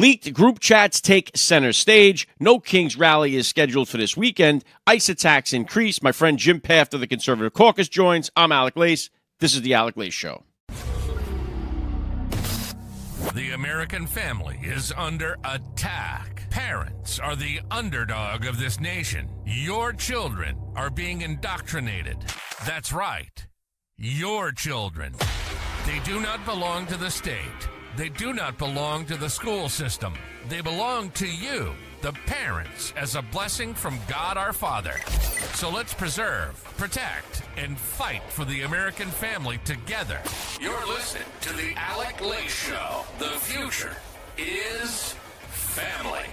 Leaked group chats take center stage. No Kings rally is scheduled for this weekend. ICE attacks increase. My friend Jim Pfaff of the Conservative Caucus joins. I'm AlecLace. This is the AlecLace Show. The American family is under attack. Parents are the underdog of this nation. Your children are being indoctrinated. That's right. Your children. They do not belong to the state. They do not belong to the school system. They belong to you, the parents, as a blessing from God our Father. So let's preserve, protect, and fight for the American family together. You're listening to the AlecLace Show. The future is family.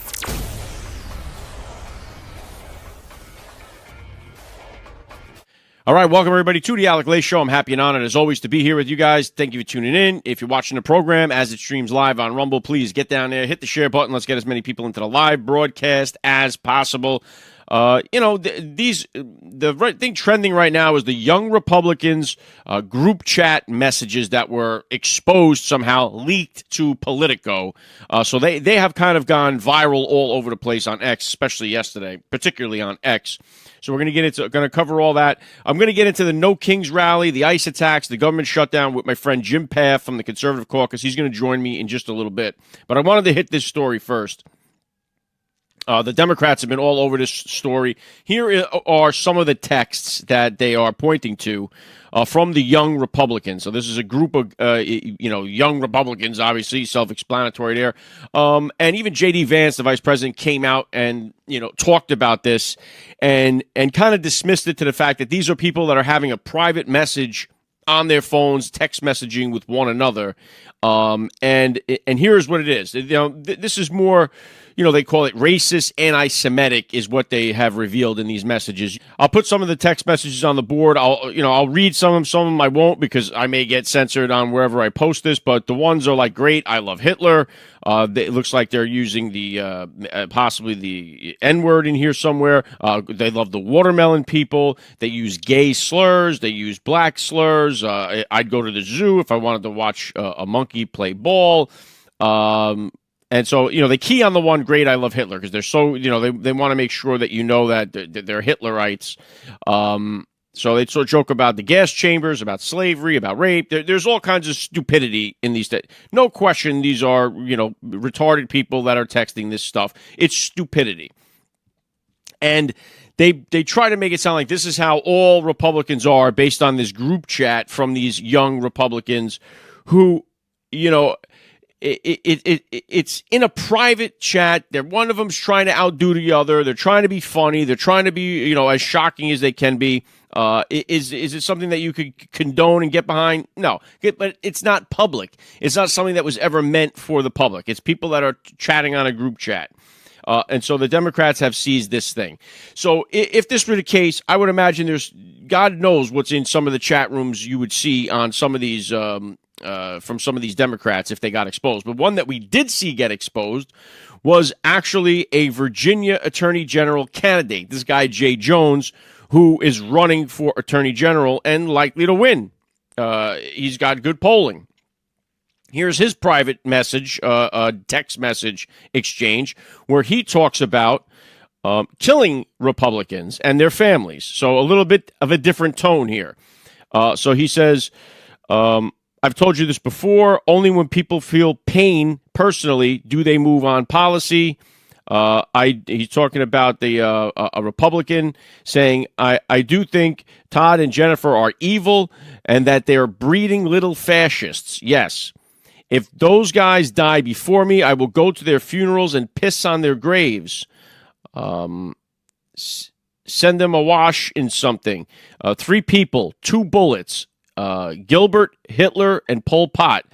All right, welcome everybody to the AlecLace Show. I'm happy and honored as always to be here with you guys. Thank you for tuning in. If you're watching the program as it streams live on Rumble, please get down there, hit the share button. Let's get as many people into the live broadcast as possible. The right thing trending right now is the young Republicans group chat messages that were exposed somehow, leaked to Politico. So they have kind of gone viral all over the place on X, especially yesterday, particularly on X. So we're going to cover all that. I'm going to get into the No Kings rally, the ICE attacks, the government shutdown with my friend Jim Pfaff from the Conservative Caucus. He's going to join me in just a little bit. But I wanted to hit this story first. The Democrats have been all over this story. Here are some of the texts that they are pointing to from the young Republicans. So this is a group of, young Republicans, obviously, self-explanatory there. And even J.D. Vance, the vice president, came out and, talked about this and kind of dismissed it to the fact that these are people that are having a private message on their phones, text messaging with one another. And here's what it is. This is more... they call it racist, anti-Semitic is what they have revealed in these messages. I'll put some of the text messages on the board. I'll read some of them I won't because I may get censored on wherever I post this, but the ones are like, great, I love Hitler. It looks like they're using the possibly the N-word in here somewhere. They love the watermelon people. They use gay slurs. They use black slurs. I'd go to the zoo if I wanted to watch a monkey play ball. And so, they key on the one, great, I love Hitler, because they're so, they want to make sure that that they're Hitlerites. So they sort of joke about the gas chambers, about slavery, about rape. There's all kinds of stupidity in these. No question, these are, retarded people that are texting this stuff. It's stupidity. And they try to make it sound like this is how all Republicans are based on this group chat from these young Republicans who, it's in a private chat. One of them's trying to outdo the other. They're trying to be funny. They're trying to be, as shocking as they can be. Is it something that you could condone and get behind? No, but it's not public. It's not something that was ever meant for the public. It's people that are chatting on a group chat. And so the Democrats have seized this thing. So if this were the case, I would imagine God knows what's in some of the chat rooms you would see on some of these, from some of these Democrats if they got exposed. But one that we did see get exposed was actually a Virginia Attorney General candidate, this guy Jay Jones, who is running for Attorney General and likely to win. He's got good polling. Here's his private message, text message exchange, where he talks about killing Republicans and their families. So a little bit of a different tone here. So he says, I've told you this before, only when people feel pain personally do they move on policy. He's talking about a Republican saying, I do think Todd and Jennifer are evil and that they're breeding little fascists. Yes. If those guys die before me, I will go to their funerals and piss on their graves. Send them awash in something. 3 people, 2 bullets. Gilbert, Hitler, and Pol Pot.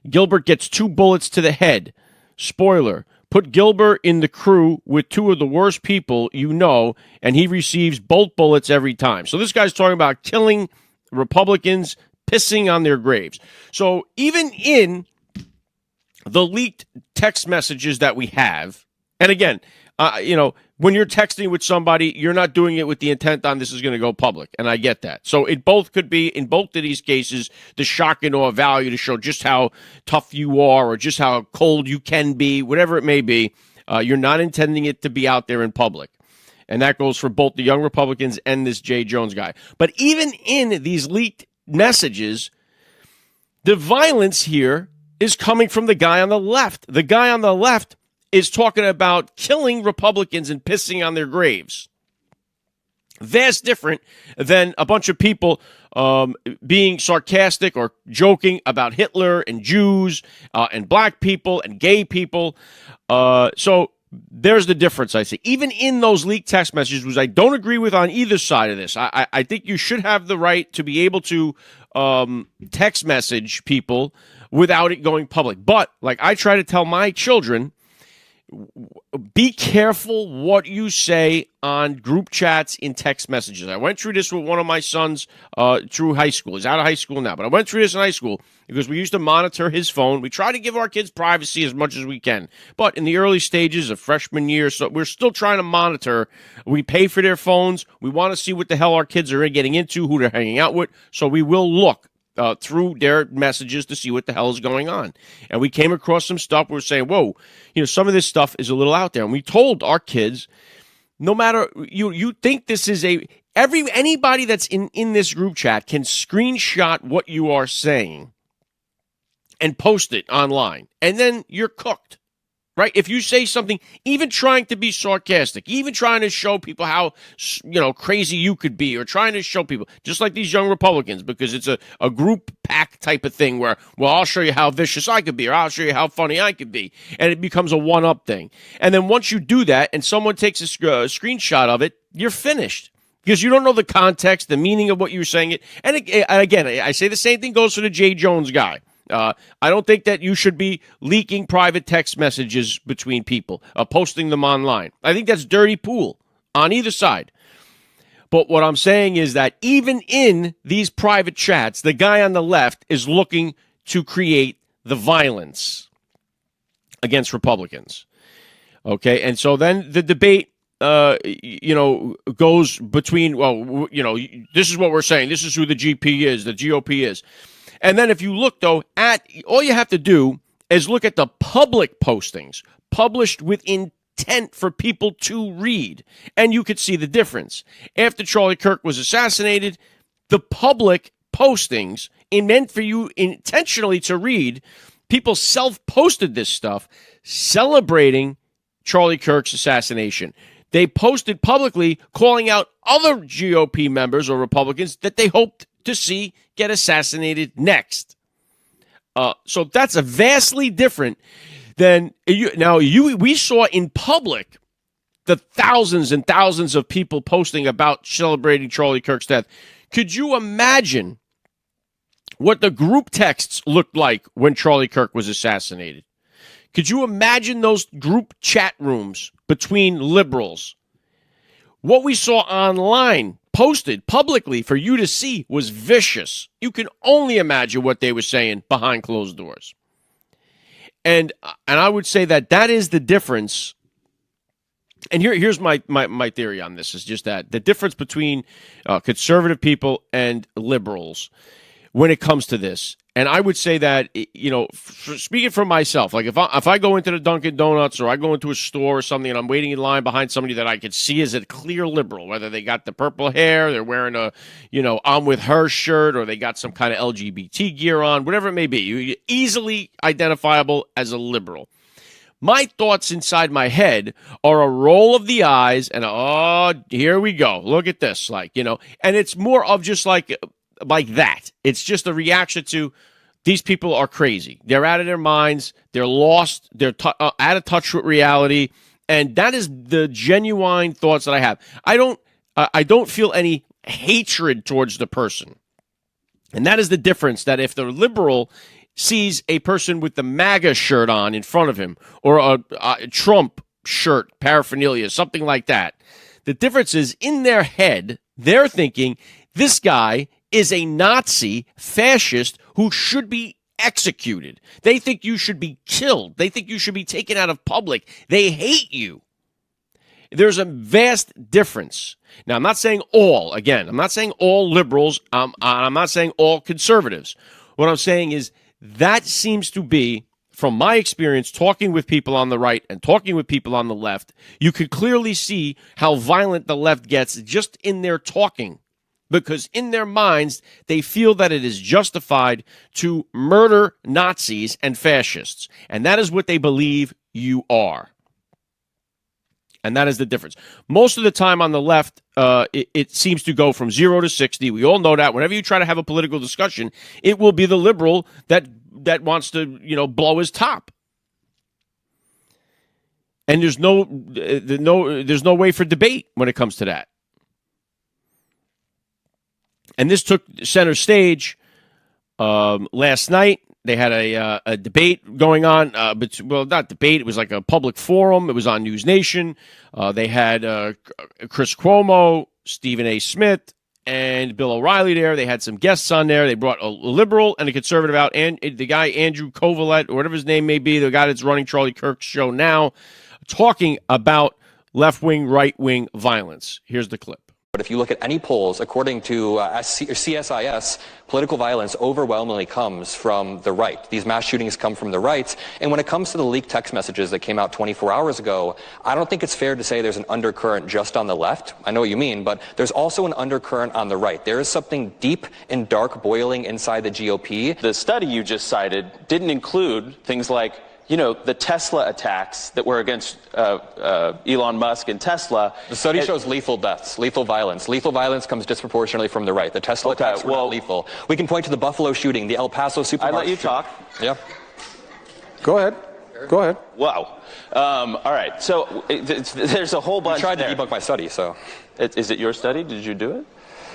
Gilbert gets 2 bullets to the head. Spoiler, put Gilbert in the crew with 2 of the worst people and he receives both bullets every time. So this guy's talking about killing Republicans, pissing on their graves. So even in the leaked text messages that we have, and again, when you're texting with somebody, you're not doing it with the intent on this is going to go public, and I get that. So it both could be, in both of these cases, the shock and awe value to show just how tough you are or just how cold you can be, whatever it may be. You're not intending it to be out there in public. And that goes for both the young Republicans and this Jay Jones guy. But even in these leaked messages, the violence here is coming from the guy on the left. The guy on the left is talking about killing Republicans and pissing on their graves. Vast different than a bunch of people being sarcastic or joking about Hitler and Jews and black people and gay people. So there's the difference, I see. Even in those leaked text messages, which I don't agree with on either side of this, I think you should have the right to be able to text message people without it going public. But like I try to tell my children, be careful what you say on group chats in text messages. I went through this with one of my sons through high school. He's out of high school now, but I went through this in high school because we used to monitor his phone. We try to give our kids privacy as much as we can. But in the early stages of freshman year, so we're still trying to monitor. We pay for their phones. We want to see what the hell our kids are getting into, who they're hanging out with. So we will look through their messages to see what the hell is going on. And we came across some stuff. We were saying, whoa, some of this stuff is a little out there. And we told our kids, no matter, you think this is anybody that's in this group chat can screenshot what you are saying and post it online. And then you're cooked. Right? If you say something, even trying to be sarcastic, even trying to show people how, crazy you could be, or trying to show people, just like these young Republicans, because it's a group pack type of thing where, well, I'll show you how vicious I could be, or I'll show you how funny I could be. And it becomes a one-up thing. And then once you do that and someone takes a screenshot of it, you're finished. Because you don't know the context, the meaning of what you're saying. And again, I say the same thing goes for the Jay Jones guy. I don't think that you should be leaking private text messages between people, posting them online. I think that's dirty pool on either side. But what I'm saying is that even in these private chats, the guy on the left is looking to create the violence against Republicans. Okay, and so then the debate, goes between, this is what we're saying. This is who the GOP is. And then if you look, though, all you have to do is look at the public postings published with intent for people to read, and you could see the difference. After Charlie Kirk was assassinated, the public postings meant for you intentionally to read, people self-posted this stuff celebrating Charlie Kirk's assassination. They posted publicly calling out other GOP members or Republicans that they hoped to see get assassinated next. So that's a vastly different than we saw in public the thousands and thousands of people posting about celebrating Charlie Kirk's death. Could you imagine what the group texts looked like when Charlie Kirk was assassinated? Could you imagine those group chat rooms between liberals? What we saw online posted publicly for you to see was vicious. You can only imagine what they were saying behind closed doors. And I would say that is the difference. And here's my theory on this is just that the difference between conservative people and liberals when it comes to this. And I would say that, speaking for myself, like if I go into the Dunkin' Donuts or I go into a store or something and I'm waiting in line behind somebody that I could see as a clear liberal, whether they got the purple hair, they're wearing a, I'm with her shirt, or they got some kind of LGBT gear on, whatever it may be, you're easily identifiable as a liberal. My thoughts inside my head are a roll of the eyes and, oh, here we go. Look at this. And it's more of just like that. It's just a reaction to these people are crazy. They're out of their minds. They're lost. They're out of touch with reality. And that is the genuine thoughts that I have. I don't feel any hatred towards the person. And that is the difference, that if the liberal sees a person with the MAGA shirt on in front of him, or a Trump shirt, paraphernalia, something like that, the difference is in their head, they're thinking this guy is a Nazi fascist who should be executed. They think you should be killed. They think you should be taken out of public. They hate you. There's a vast difference. Now, I'm not saying all. Again, I'm not saying all liberals. I'm not saying all conservatives. What I'm saying is that seems to be, from my experience talking with people on the right and talking with people on the left, you could clearly see how violent the left gets just in their talking. Because in their minds, they feel that it is justified to murder Nazis and fascists. And that is what they believe you are. And that is the difference. Most of the time on the left, it seems to go from 0 to 60. We all know that. Whenever you try to have a political discussion, it will be the liberal that wants to, blow his top. And there's no way for debate when it comes to that. And this took center stage last night. They had a debate going on. Not debate. It was like a public forum. It was on News Nation. They had Chris Cuomo, Stephen A. Smith, and Bill O'Reilly there. They had some guests on there. They brought a liberal and a conservative out, and the guy Andrew Kovalet, or whatever his name may be, the guy that's running Charlie Kirk's show now, talking about left-wing, right-wing violence. Here's the clip. But if you look at any polls, according to CSIS, political violence overwhelmingly comes from the right. These mass shootings come from the right. And when it comes to the leaked text messages that came out 24 hours ago, I don't think it's fair to say there's an undercurrent just on the left. I know what you mean, but there's also an undercurrent on the right. There is something deep and dark boiling inside the GOP. The study you just cited didn't include things like the Tesla attacks that were against Elon Musk and Tesla. The study shows lethal deaths, lethal violence. Lethal violence comes disproportionately from the right. The Tesla attacks were not lethal. We can point to the Buffalo shooting, the El Paso supermarket. I let you talk. Yeah. Go ahead. Go ahead. Wow. All right. So there's a whole bunch. You tried to debunk my study, so. Is it your study? Did you do it?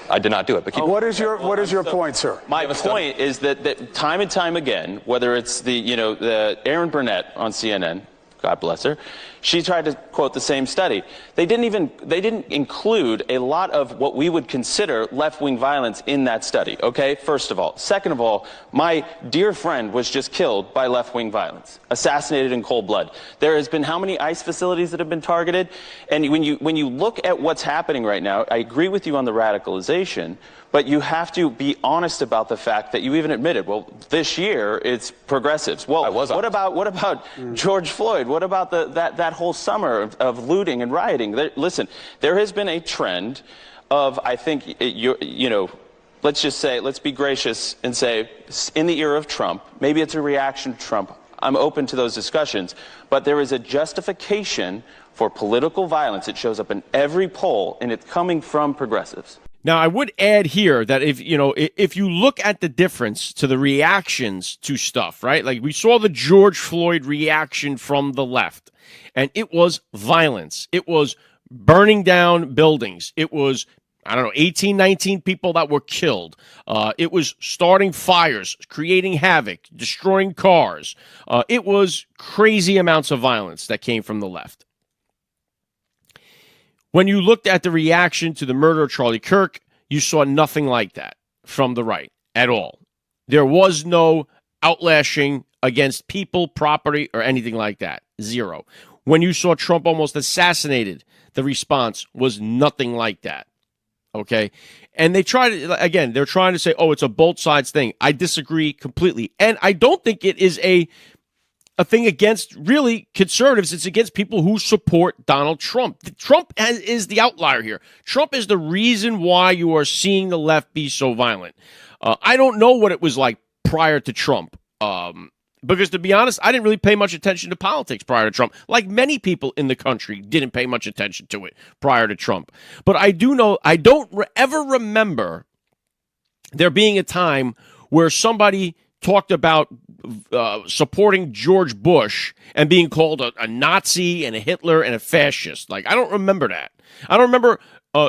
I did not do it. But what is your point, sir? My point is that time and time again, whether it's the Erin Burnett on CNN, God bless her, she tried to quote the same study. They didn't include a lot of what we would consider left-wing violence in that study. Okay, first of all. Second of all, my dear friend was just killed by left-wing violence, assassinated in cold blood. There has been how many ICE facilities that have been targeted? And when you look at what's happening right now, I agree with you on the radicalization, but you have to be honest about the fact that you even admitted, well, this year it's progressives. Well, what about George Floyd? What about that whole summer of looting and rioting? Listen, there has been a trend of, I think, let's be gracious and say, in the era of Trump, maybe it's a reaction to Trump. I'm open to those discussions, but there is a justification for political violence. It shows up in every poll, and it's coming from progressives. Now, I would add here that if you look at the difference to the reactions to stuff, right? Like we saw the George Floyd reaction from the left, and it was violence. It was burning down buildings. It was, 18, 19 people that were killed. It was starting fires, creating havoc, destroying cars. It was crazy amounts of violence that came from the left. When you looked at the reaction to the murder of Charlie Kirk, you saw nothing like that from the right at all. There was no outlashing against people, property, or anything like that. Zero. When you saw Trump almost assassinated, the response was nothing like that. Okay? And they're trying to say, oh, it's a both sides thing. I disagree completely. And I don't think it is a thing against really conservatives. It's against people who support Donald Trump. Trump is the outlier here. Trump is the reason why you are seeing the left be so violent. I don't know what it was like prior to Trump. Because to be honest, I didn't really pay much attention to politics prior to Trump. Like many people in the country didn't pay much attention to it prior to Trump. But I do know, I don't ever remember there being a time where somebody talked about supporting George Bush and being called a Nazi and a Hitler and a fascist. Like, I don't remember that. I don't remember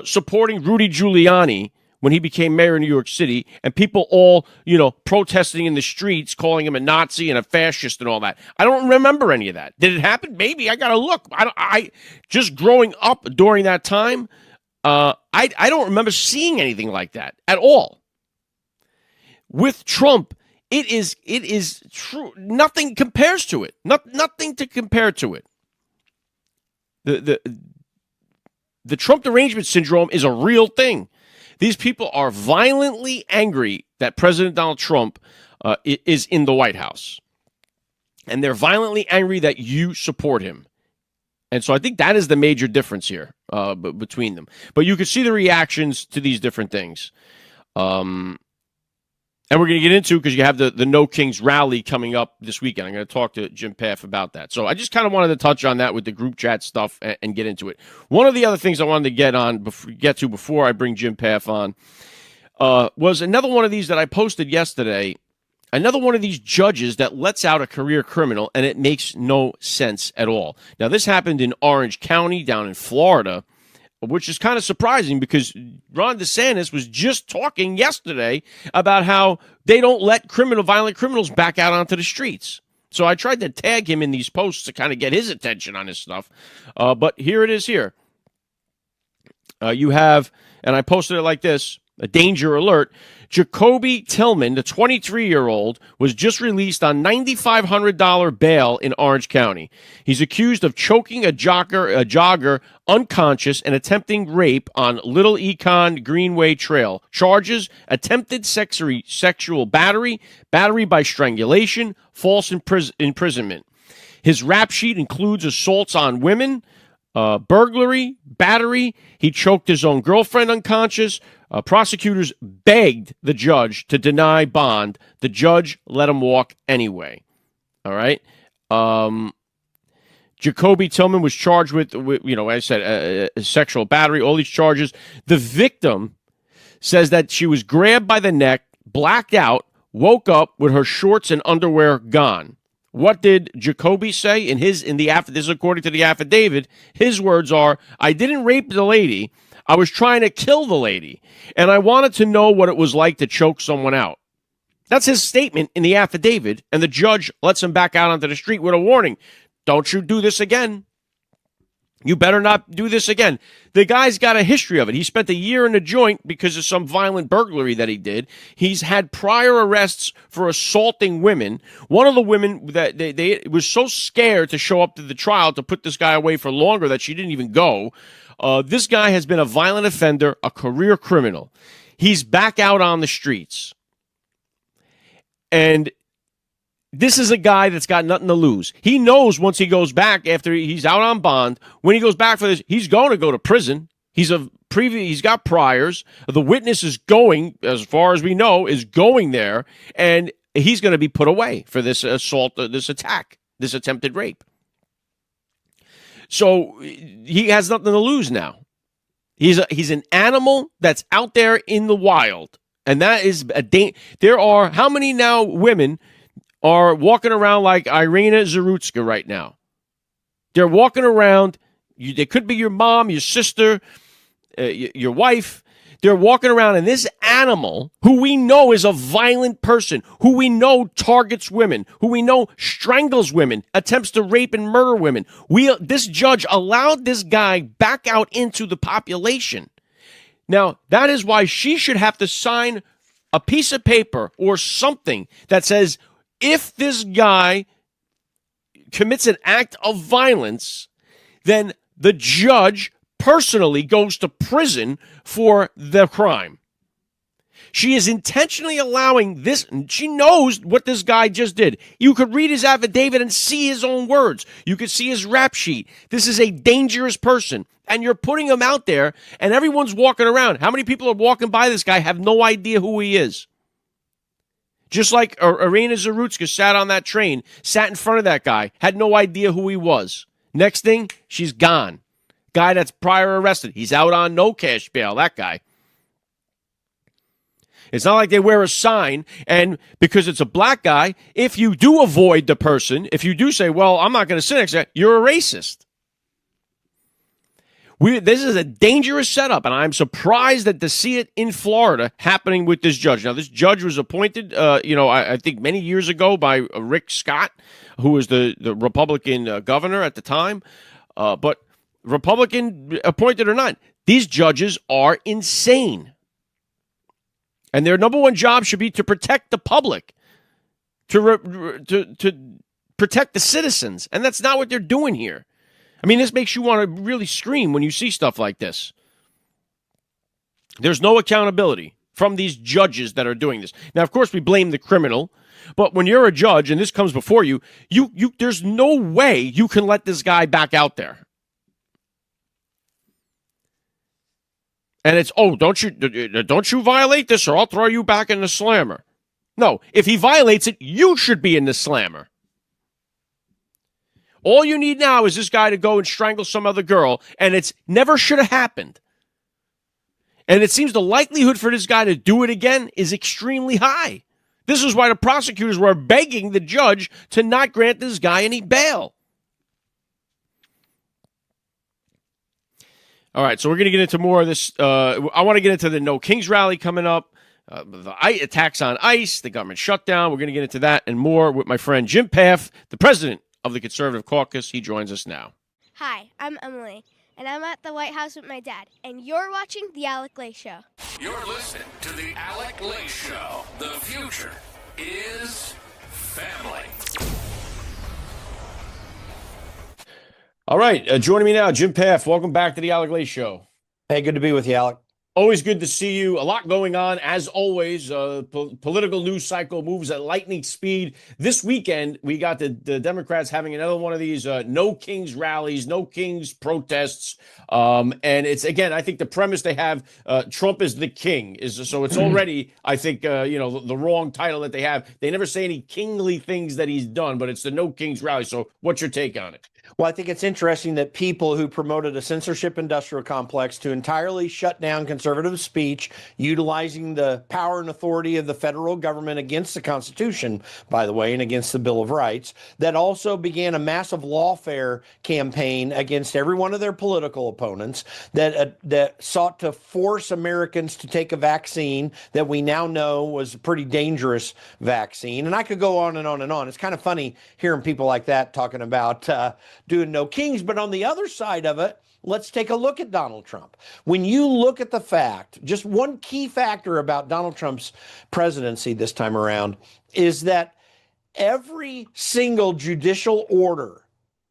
supporting Rudy Giuliani when he became mayor of New York City and people all, protesting in the streets, calling him a Nazi and a fascist and all that. I don't remember any of that. Did it happen? Maybe. I got to look. I just growing up during that time, I don't remember seeing anything like that at all. With Trump, it is true. Nothing compares to it. Nothing to compare to it. The Trump derangement syndrome is a real thing. These people are violently angry that President Donald Trump is in the White House. And they're violently angry that you support him. And so I think that is the major difference here between them. But you can see the reactions to these different things. And we're going to get into, because you have the No Kings rally coming up this weekend. I'm going to talk to Jim Pfaff about that. So I just kind of wanted to touch on that with the group chat stuff and get into it. One of the other things I wanted to get to before I bring Jim Pfaff on was another one of these that I posted yesterday. Another one of these judges that lets out a career criminal, and it makes no sense at all. Now, this happened in Orange County down in Florida, which is kind of surprising because Ron DeSantis was just talking yesterday about how they don't let violent criminals back out onto the streets. So I tried to tag him in these posts to kind of get his attention on his stuff. But here it is here. You have, and I posted it like this, a danger alert. Jacoby Tillman, the 23-year-old, was just released on $9,500 bail in Orange County. He's accused of choking a jogger unconscious and attempting rape on Little Econ Greenway Trail. Charges: attempted sexual battery, battery by strangulation, false imprisonment. His rap sheet includes assaults on women, burglary, battery. He choked his own girlfriend unconscious. Prosecutors begged the judge to deny bond. The judge let him walk anyway. All right. Jacoby Tillman was charged with as I said, sexual battery, all these charges. The victim says that she was grabbed by the neck, blacked out, woke up with her shorts and underwear gone. What did Jacoby say in the affidavit? This is according to the affidavit. His words are, "I didn't rape the lady. I was trying to kill the lady, and I wanted to know what it was like to choke someone out." That's his statement in the affidavit, and the judge lets him back out onto the street with a warning. Don't you do this again. You better not do this again. The guy's got a history of it. He spent a year in a joint because of some violent burglary that he did. He's had prior arrests for assaulting women. One of the women that they was so scared to show up to the trial to put this guy away for longer that she didn't even go. This guy has been a violent offender, a career criminal. He's back out on the streets. And this is a guy that's got nothing to lose. He knows once he goes back after he's out on bond, when he goes back for this, he's going to go to prison. He's got priors. The witness is going, as far as we know, is going there, and he's going to be put away for this assault, this attack, this attempted rape. So he has nothing to lose now. He's an animal that's out there in the wild, and that is there are how many now women are walking around like Irina Zarutska right now? They're walking around. They could be your mom, your sister, your wife. They're walking around, and this animal, who we know is a violent person, who we know targets women, who we know strangles women, attempts to rape and murder women. This judge allowed this guy back out into the population. Now, that is why she should have to sign a piece of paper or something that says, if this guy commits an act of violence, then the judge personally goes to prison for the crime. She is intentionally allowing this. She knows what this guy just did. You could read his affidavit and see his own words. You could see his rap sheet. This is a dangerous person. And you're putting him out there, and everyone's walking around. How many people are walking by this guy, have no idea who he is? Just like Irina Zarutska sat on that train, sat in front of that guy, had no idea who he was. Next thing, she's gone. Guy that's prior arrested, he's out on no cash bail, that guy. It's not like they wear a sign, and because it's a black guy, if you do avoid the person, if you do say, well, I'm not going to sit next to that, you're a racist. This is a dangerous setup, and I'm surprised to see it in Florida happening with this judge. Now, this judge was appointed, I think many years ago by Rick Scott, who was the Republican governor at the time. But Republican appointed or not, these judges are insane. And their number one job should be to protect the public, to protect the citizens. And that's not what they're doing here. mean, this makes you want to really scream when you see stuff like this. There's no accountability from these judges that are doing this. Now, of course, we blame the criminal, but when you're a judge and this comes before you, there's no way you can let this guy back out there. And it's, don't you violate this or I'll throw you back in the slammer. No, if he violates it, you should be in the slammer. All you need now is this guy to go and strangle some other girl, and it's never should have happened. And it seems the likelihood for this guy to do it again is extremely high. This is why the prosecutors were begging the judge to not grant this guy any bail. All right, so we're going to get into more of this. I want to get into the No Kings rally coming up, the attacks on ICE, the government shutdown. We're going to get into that and more with my friend Jim Pfaff, the president of the Conservative Caucus. He joins us now. Hi, I'm Emily, and I'm at the White House with my dad, and you're watching The AlecLace Show. You're listening to the AlecLace Show. The future is family. All right, joining me now, Jim Pfaff. Welcome back to the AlecLace Show. Hey, good to be with you, Alec. Always good to see you. A lot going on, as always. Political news cycle moves at lightning speed. This weekend, we got the Democrats having another one of these No Kings rallies, No Kings protests. And it's, again, I think the premise they have, Trump is the king. So it's already, I think, the wrong title that they have. They never say any kingly things that he's done, but it's the No Kings rally. So what's your take on it? Well, I think it's interesting that people who promoted a censorship industrial complex to entirely shut down conservative speech, utilizing the power and authority of the federal government against the Constitution, by the way, and against the Bill of Rights, that also began a massive lawfare campaign against every one of their political opponents that sought to force Americans to take a vaccine that we now know was a pretty dangerous vaccine. And I could go on and on and on. It's kind of funny hearing people like that talking about doing No Kings. But on the other side of it, let's take a look at Donald Trump. When you look at the fact, just one key factor about Donald Trump's presidency this time around is that every single judicial order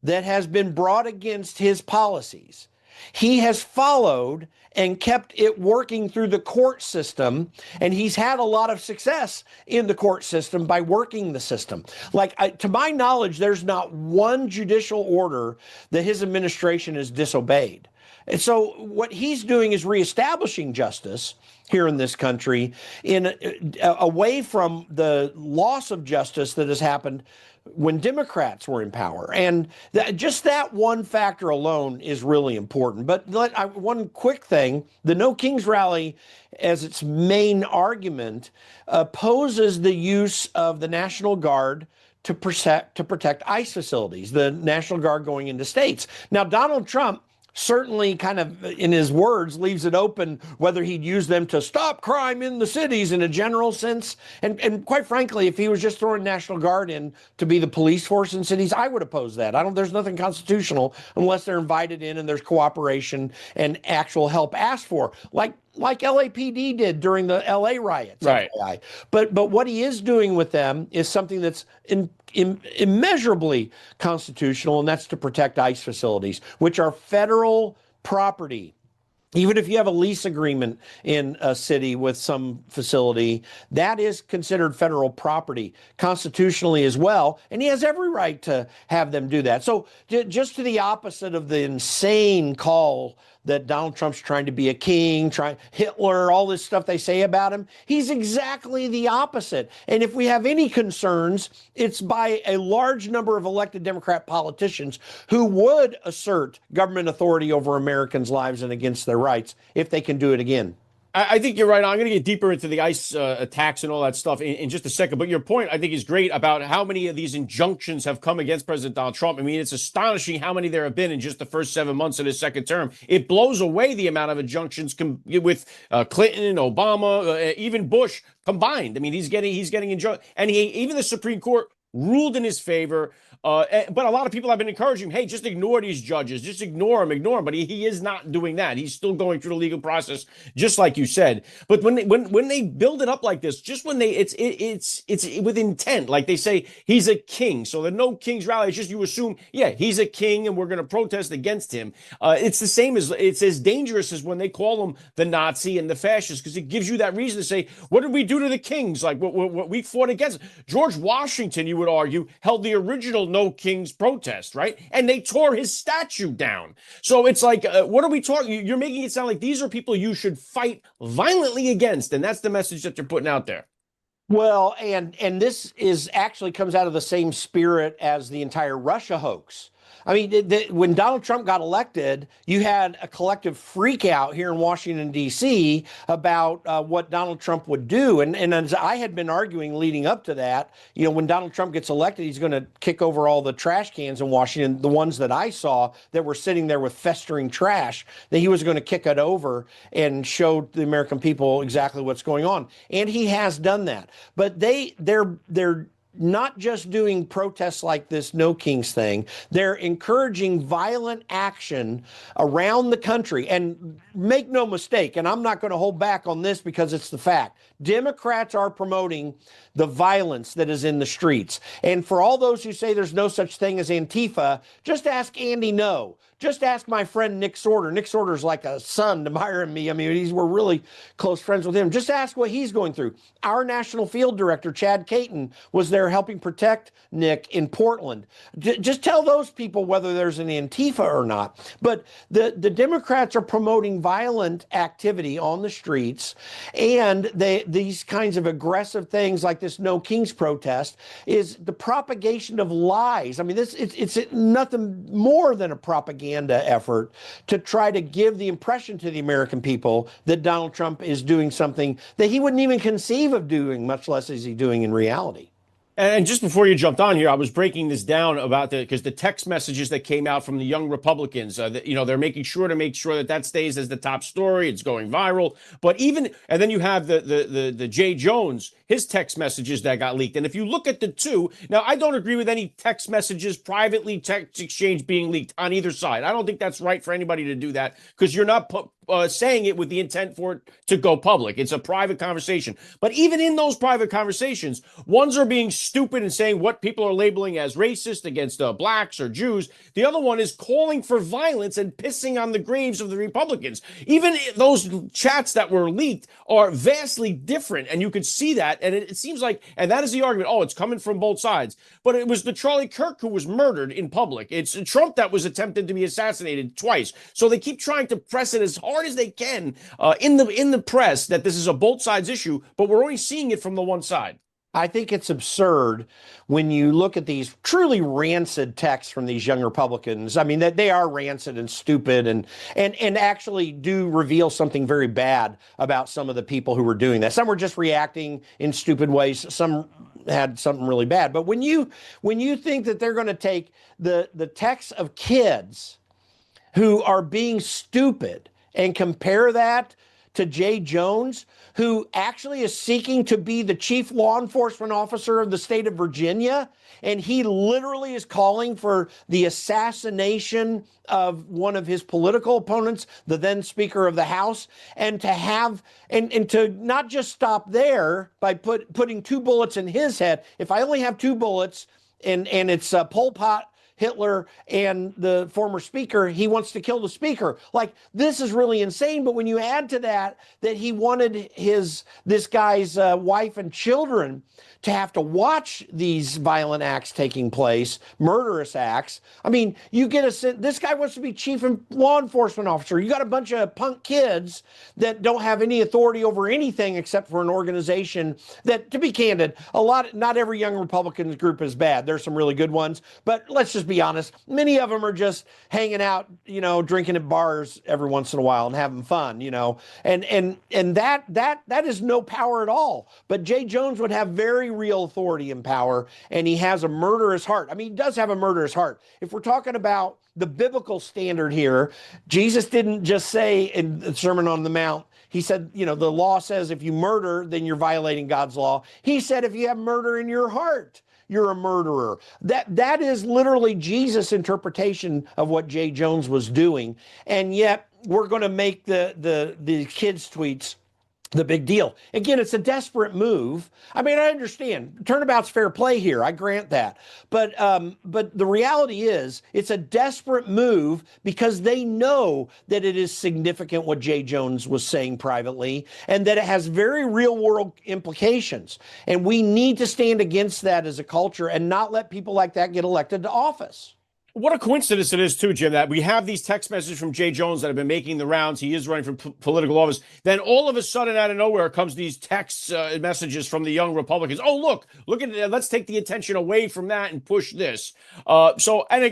that has been brought against his policies, he has followed and kept it working through the court system. And he's had a lot of success in the court system by working the system. To my knowledge, there's not one judicial order that his administration has disobeyed. And so what he's doing is reestablishing justice here in this country away from the loss of justice that has happened when Democrats were in power. And just that one factor alone is really important. But one quick thing, the No Kings rally, as its main argument, opposes the use of the National Guard to protect ICE facilities, the National Guard going into states. Now, Donald Trump certainly kind of, in his words, leaves it open whether he'd use them to stop crime in the cities in a general sense. And quite frankly, if he was just throwing National Guard in to be the police force in cities, I would oppose that. There's nothing constitutional unless they're invited in and there's cooperation and actual help asked for, like LAPD did during the LA riots. Right. But what he is doing with them is something that's immeasurably constitutional, and that's to protect ICE facilities, which are federal property. Even if you have a lease agreement in a city with some facility, that is considered federal property constitutionally as well. And he has every right to have them do that. So just to the opposite of the insane call that Donald Trump's trying to be a king, Hitler, all this stuff they say about him, he's exactly the opposite. And if we have any concerns, it's by a large number of elected Democrat politicians who would assert government authority over Americans' lives and against their rights if they can do it again. I think you're right. I'm going to get deeper into the ICE attacks and all that stuff in just a second. But your point, I think, is great about how many of these injunctions have come against President Donald Trump. I mean, it's astonishing how many there have been in just the first 7 months of his second term. It blows away the amount of injunctions with Clinton, Obama, even Bush combined. I mean, he's getting injunctions. And even the Supreme Court ruled in his favor. But a lot of people have been encouraging him, hey, just ignore these judges, just ignore them. But he is not doing that. He's still going through the legal process, just like you said. But when they build it up like this, just when it's with intent, like they say he's a king, so the No Kings rally. It's just you assume, yeah, he's a king, and we're going to protest against him. It's the same as it's as dangerous as when they call him the Nazi and the fascist, because it gives you that reason to say, what did we do to the kings? Like what we fought against. George Washington, you would argue, held the original No Kings protest, right? And they tore his statue down. So it's like, what are we talking? You're making it sound like these are people you should fight violently against, and that's the message that you're putting out there. Well, and this is actually comes out of the same spirit as the entire Russia hoax. I mean, when Donald Trump got elected, you had a collective freak out here in Washington, D.C. about what Donald Trump would do. And as I had been arguing leading up to that, when Donald Trump gets elected, he's going to kick over all the trash cans in Washington, the ones that I saw that were sitting there with festering trash, that he was going to kick it over and show the American people exactly what's going on. And he has done that. But they're not just doing protests like this No Kings thing. They're encouraging violent action around the country. And make no mistake, and I'm not going to hold back on this because it's the fact, Democrats are promoting the violence that is in the streets. And for all those who say there's no such thing as Antifa, just ask Andy No. Just ask my friend Nick Sorter. Nick Sorter's like a son to Myra and me. I mean, we're really close friends with him. Just ask what he's going through. Our national field director, Chad Caton, was there helping protect Nick in Portland. Just tell those people whether there's an Antifa or not. But the Democrats are promoting violent activity on the streets, and these kinds of aggressive things like this No Kings protest is the propagation of lies. I mean, it's nothing more than a propaganda effort to try to give the impression to the American people that Donald Trump is doing something that he wouldn't even conceive of doing, much less is he doing in reality. And just before you jumped on here, I was breaking this down about because the text messages that came out from the young Republicans, they're making sure that stays as the top story. It's going viral. But and then you have the Jay Jones, his text messages that got leaked. And if you look at the two, now I don't agree with any text messages, privately text exchange being leaked on either side. I don't think that's right for anybody to do that because you're not saying it with the intent for it to go public. It's a private conversation. But even in those private conversations, ones are being stupid and saying what people are labeling as racist against blacks or Jews. The other one is calling for violence and pissing on the graves of the Republicans. Even those chats that were leaked are vastly different, and you could see that. And it seems like, and that is the argument, it's coming from both sides. But it was the Charlie Kirk who was murdered in public. It's Trump that was attempted to be assassinated twice. So they keep trying to press it as hard as they can in the press that this is a both sides issue, but we're only seeing it from the one side. I think it's absurd when you look at these truly rancid texts from these young Republicans. I mean, that they are rancid and stupid and actually do reveal something very bad about some of the people who were doing that. Some were just reacting in stupid ways. Some had something really bad. But when you think that they're going to take the texts of kids who are being stupid and compare that to Jay Jones, who actually is seeking to be the chief law enforcement officer of the state of Virginia, and he literally is calling for the assassination of one of his political opponents, the then Speaker of the House, and to not just stop there by putting two bullets in his head. If I only have two bullets and it's Pol Pot, Hitler, and the former speaker, he wants to kill the speaker. Like, this is really insane. But when you add to that he wanted this guy's wife and children to have to watch these violent acts taking place, murderous acts. I mean, you get this guy wants to be chief law enforcement officer. You got a bunch of punk kids that don't have any authority over anything except for an organization that, to be candid, not every young Republican group is bad. There's some really good ones, but let's just be honest. Many of them are just hanging out, drinking at bars every once in a while and having fun, and that is no power at all. But Jay Jones would have very real authority and power, and he has a murderous heart. I mean, he does have a murderous heart. If we're talking about the biblical standard here, Jesus didn't just say in the Sermon on the Mount, he said, the law says if you murder, then you're violating God's law. He said if you have murder in your heart, you're a murderer. That is literally Jesus' interpretation of what Jay Jones was doing. And yet we're going to make the kids' tweets the big deal. Again, it's a desperate move. I mean, I understand turnabout's fair play here. I grant that. But the reality is it's a desperate move because they know that it is significant what Jay Jones was saying privately and that it has very real world implications. And we need to stand against that as a culture and not let people like that get elected to office. What a coincidence it is, too, Jim, that we have these text messages from Jay Jones that have been making the rounds. He is running for political office. Then all of a sudden, out of nowhere, comes these text messages from the young Republicans. Oh, look at it. Let's take the attention away from that and push this. And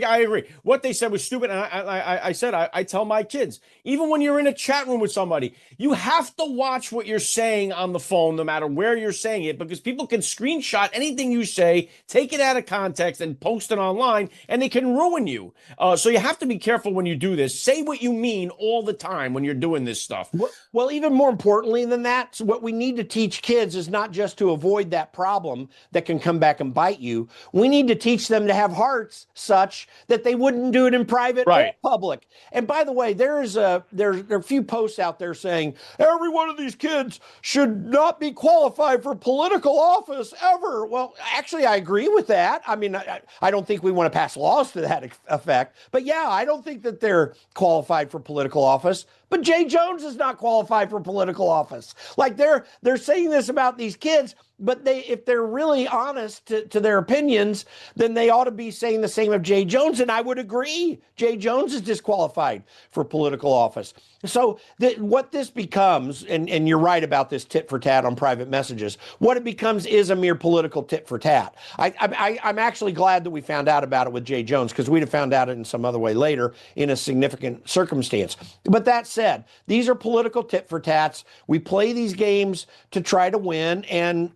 I agree. What they said was stupid. And I said, I tell my kids, even when you're in a chat room with somebody, you have to watch what you're saying on the phone, no matter where you're saying it, because people can screenshot anything you say, take it out of context, and post it online, and they can ruin you. So you have to be careful when you do this. Say what you mean all the time when you're doing this stuff. Well, even more importantly than that, what we need to teach kids is not just to avoid that problem that can come back and bite you. We need to teach them to have hearts such that they wouldn't do it in private or public. And by the way, there are a few posts out there saying every one of these kids should not be qualified for political office ever. Well, actually, I agree with that. I mean, I don't think we want to pass laws to that effect. But yeah, I don't think that they're qualified for political office. But Jay Jones is not qualified for political office. Like they're saying this about these kids, but if they're really honest to their opinions, then they ought to be saying the same of Jay Jones. And I would agree. Jay Jones is disqualified for political office. So what this becomes, and you're right about this tit for tat on private messages, what it becomes is a mere political tit for tat. I'm actually glad that we found out about it with Jay Jones, because we'd have found out it in some other way later in a significant circumstance. But that said, these are political tit for tats. We play these games to try to win. And,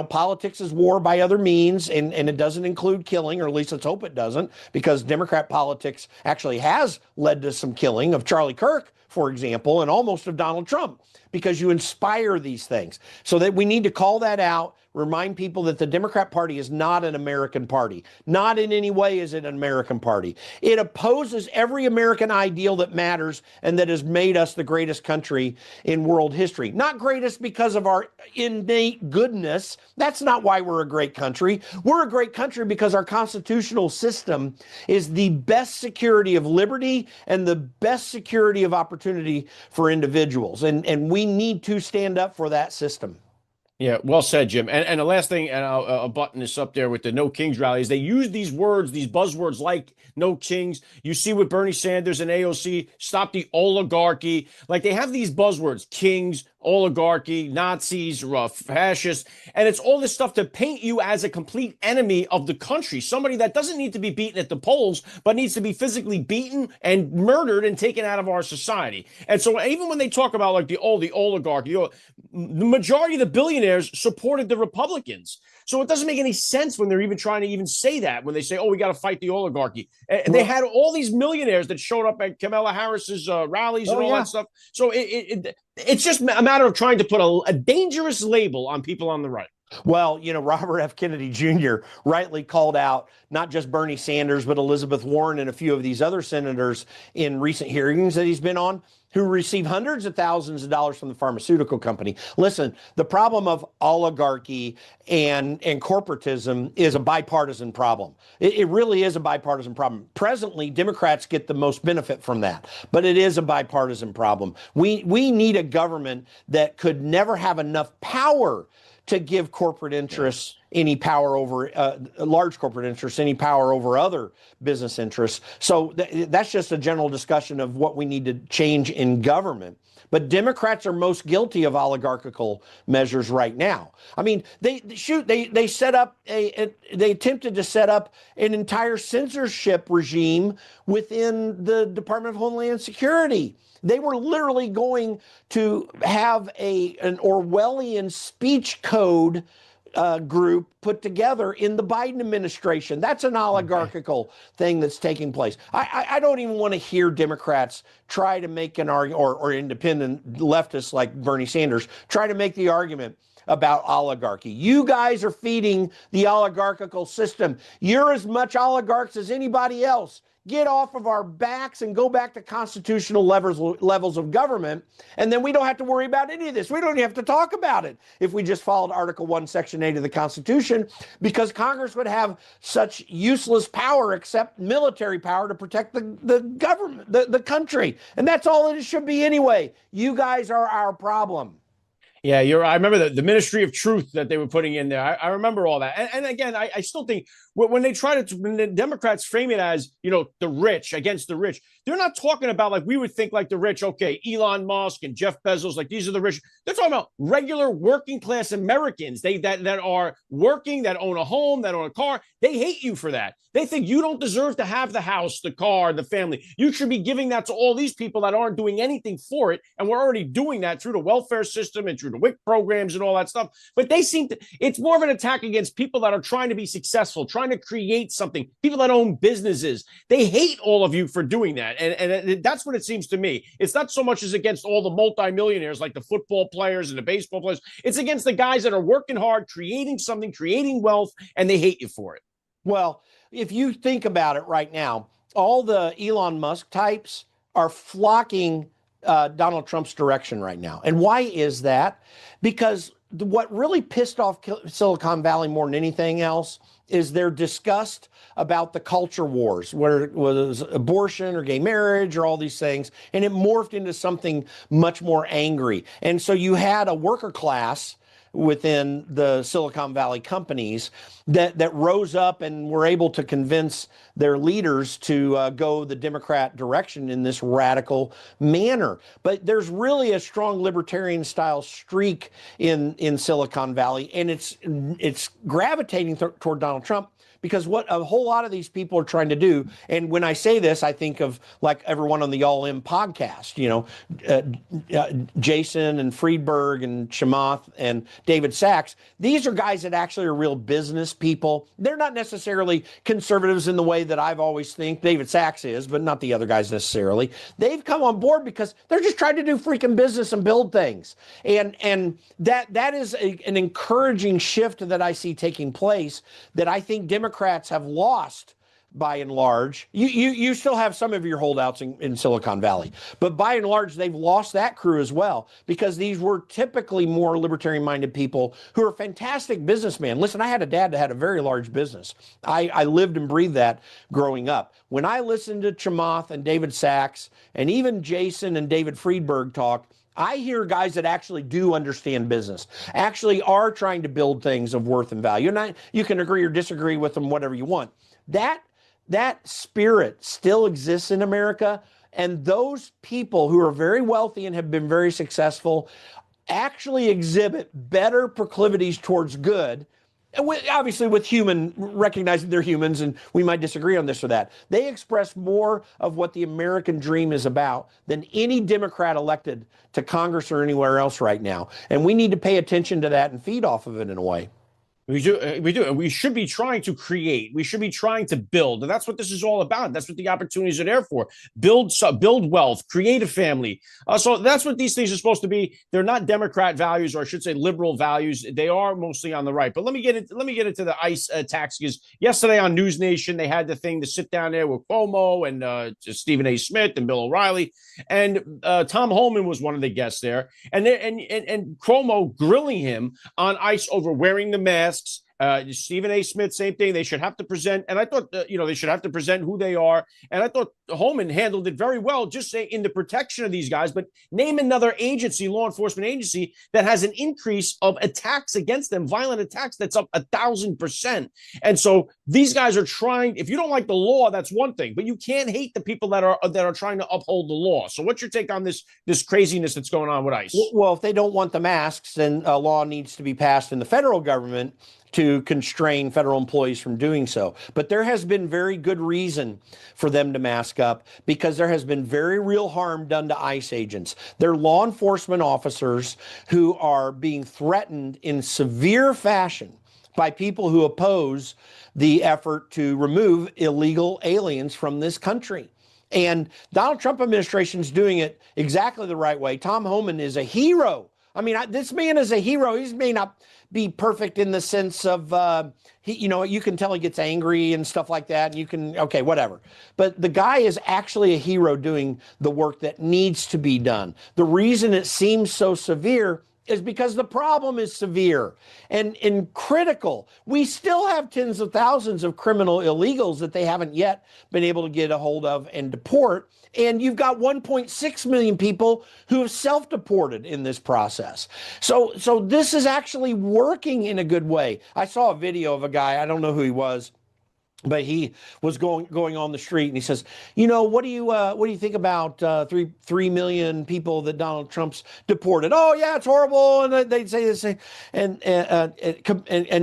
politics is war by other means. And it doesn't include killing, or at least let's hope it doesn't, because Democrat politics actually has led to some killing of Charlie Kirk, for example, and almost of Donald Trump, because you inspire these things. So that we need to call that out, remind people that the Democrat Party is not an American party. Not in any way is it an American party. It opposes every American ideal that matters and that has made us the greatest country in world history. Not greatest because of our innate goodness. That's not why we're a great country. We're a great country because our constitutional system is the best security of liberty and the best security of opportunity for individuals. And we need to stand up for that system. Yeah, well said, Jim. And the last thing, and I'll button this up there with the No Kings rallies, they use these words, these buzzwords like no kings. You see with Bernie Sanders and AOC, stop the oligarchy. Like they have these buzzwords, kings, oligarchy, Nazis, fascists, and it's all this stuff to paint you as a complete enemy of the country, somebody that doesn't need to be beaten at the polls, but needs to be physically beaten and murdered and taken out of our society. And so even when they talk about like the oligarchy, the majority of the billionaires supported the Republicans. So it doesn't make any sense when they're even trying to even say that, when they say, oh, we got to fight the oligarchy. And they had all these millionaires that showed up at Kamala Harris's rallies and all that stuff. So it's just a matter of trying to put a dangerous label on people on the right. Well, Robert F. Kennedy Jr. rightly called out not just Bernie Sanders, but Elizabeth Warren and a few of these other senators in recent hearings that he's been on, who receive hundreds of thousands of dollars from the pharmaceutical company. Listen, the problem of oligarchy and corporatism is a bipartisan problem. It really is a bipartisan problem. Presently, Democrats get the most benefit from that, but it is a bipartisan problem. We need a government that could never have enough power to give corporate interests any power over large corporate interests, any power over other business interests. So that's just a general discussion of what we need to change in government. But Democrats are most guilty of oligarchical measures right now. I mean, they set up they attempted to set up an entire censorship regime within the Department of Homeland Security. They were literally going to have an Orwellian speech code group put together in the Biden administration. That's an oligarchical thing that's taking place. I don't even want to hear Democrats try to make an argument, or independent leftists like Bernie Sanders try to make the argument about oligarchy. You guys are feeding the oligarchical system. You're as much oligarchs as anybody else. Get off of our backs and go back to constitutional levels of government, and then we don't have to worry about any of this. We don't even have to talk about it if we just followed Article 1, Section 8 of the Constitution, because Congress would have such useless power except military power to protect the government, the country. And that's all it should be anyway. You guys are our problem. Yeah, I remember the Ministry of Truth that they were putting in there. I remember all that. And again, I still think when they try to, when the Democrats frame it as, the rich against the rich, they're not talking about like we would think like the rich, okay, Elon Musk and Jeff Bezos, like these are the rich. They're talking about regular working class Americans that are working, that own a home, that own a car. They hate you for that. They think you don't deserve to have the house, the car, the family. You should be giving that to all these people that aren't doing anything for it. And we're already doing that through the welfare system and through the WIC programs and all that stuff. But they seem to, it's more of an attack against people that are trying to be successful, trying to create something, people that own businesses. They hate all of you for doing that. And that's what it seems to me. It's not so much as against all the multimillionaires like the football players and the baseball players. It's against the guys that are working hard, creating something, creating wealth, and they hate you for it. Well, if you think about it right now, all the Elon Musk types are flocking Donald Trump's direction right now. And why is that? Because what really pissed off Silicon Valley more than anything else is their disgust about the culture wars, where it was abortion or gay marriage or all these things, and it morphed into something much more angry. And so you had a worker class within the Silicon Valley companies that rose up and were able to convince their leaders to go the Democrat direction in this radical manner. But there's really a strong libertarian style streak in Silicon Valley, and it's gravitating toward Donald Trump, because what a whole lot of these people are trying to do, and when I say this, I think of like everyone on the All In podcast, Jason and Friedberg and Chamath and David Sachs. These are guys that actually are real business people. They're not necessarily conservatives in the way that I've always think David Sachs is, but not the other guys necessarily. They've come on board because they're just trying to do freaking business and build things. And that is an encouraging shift that I see taking place, that I think Democrats have lost by and large. You still have some of your holdouts in Silicon Valley, but by and large, they've lost that crew as well, because these were typically more libertarian-minded people who are fantastic businessmen. Listen, I had a dad that had a very large business. I lived and breathed that growing up. When I listened to Chamath and David Sachs and even Jason and David Friedberg talk, I hear guys that actually do understand business, actually are trying to build things of worth and value. And you can agree or disagree with them, whatever you want. That spirit still exists in America. And those people who are very wealthy and have been very successful actually exhibit better proclivities towards good. And obviously with recognizing they're humans and we might disagree on this or that. They express more of what the American dream is about than any Democrat elected to Congress or anywhere else right now. And we need to pay attention to that and feed off of it in a way. We do. And we should be trying to create. We should be trying to build. And that's what this is all about. That's what the opportunities are there for. Build wealth, create a family. So that's what these things are supposed to be. They're not Democrat values, or I should say liberal values. They are mostly on the right. But let me get into the ICE tax, because yesterday on News Nation, they had the thing to sit down there with Cuomo and Stephen A. Smith and Bill O'Reilly. And Tom Homan was one of the guests there. And Cuomo grilling him on ICE over wearing the mask. Stephen A. Smith, same thing. They should have to present, and I thought they should have to present who they are. And I thought Holman handled it very well, just say in the protection of these guys. But name another agency, law enforcement agency, that has an increase of attacks against them, violent attacks, that's up 1,000%. And so these guys are trying. If you don't like the law, that's one thing, but you can't hate the people that are trying to uphold the law. So what's your take on this craziness that's going on with ICE? Well, if they don't want the masks, then a law needs to be passed in the federal government to constrain federal employees from doing so. But there has been very good reason for them to mask up, because there has been very real harm done to ICE agents. They're law enforcement officers who are being threatened in severe fashion by people who oppose the effort to remove illegal aliens from this country. And Donald Trump administration is doing it exactly the right way. Tom Homan is a hero I mean, this man is a hero. He may not be perfect in the sense of, you can tell he gets angry and stuff like that. And you can, okay, whatever. But the guy is actually a hero doing the work that needs to be done. The reason it seems so severe is because the problem is severe and critical. We still have tens of thousands of criminal illegals that they haven't yet been able to get a hold of and deport. And you've got 1.6 million people who have self-deported in this process. So this is actually working in a good way. I saw a video of a guy, I don't know who he was, but he was going on the street and he says, what do you think about 3 million people that Donald Trump's deported? Oh yeah, it's horrible. And they'd say this, and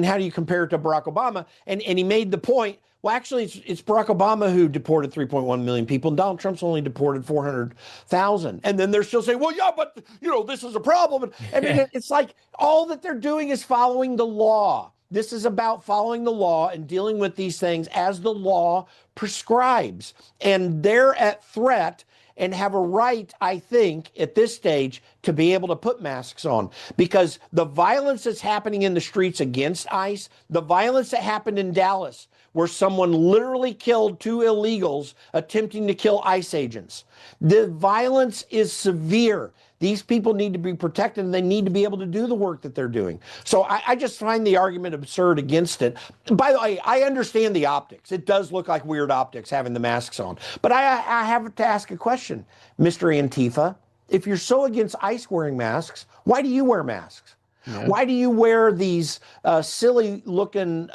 how do you compare it to Barack Obama? And he made the point. Well, actually, it's Barack Obama who deported 3.1 million people, and Donald Trump's only deported 400,000. And then they're still saying, well, yeah, but this is a problem. And I mean, it's like all that they're doing is following the law. This is about following the law and dealing with these things as the law prescribes. And they're at threat and have a right, I think, at this stage to be able to put masks on, because the violence that's happening in the streets against ICE, the violence that happened in Dallas, where someone literally killed 2 illegals attempting to kill ICE agents. The violence is severe. These people need to be protected, and they need to be able to do the work that they're doing. So I just find the argument absurd against it. By the way, I understand the optics. It does look like weird optics having the masks on. But I have to ask a question, Mr. Antifa. If you're so against ICE wearing masks, why do you wear masks? Yeah. Why do you wear these silly-looking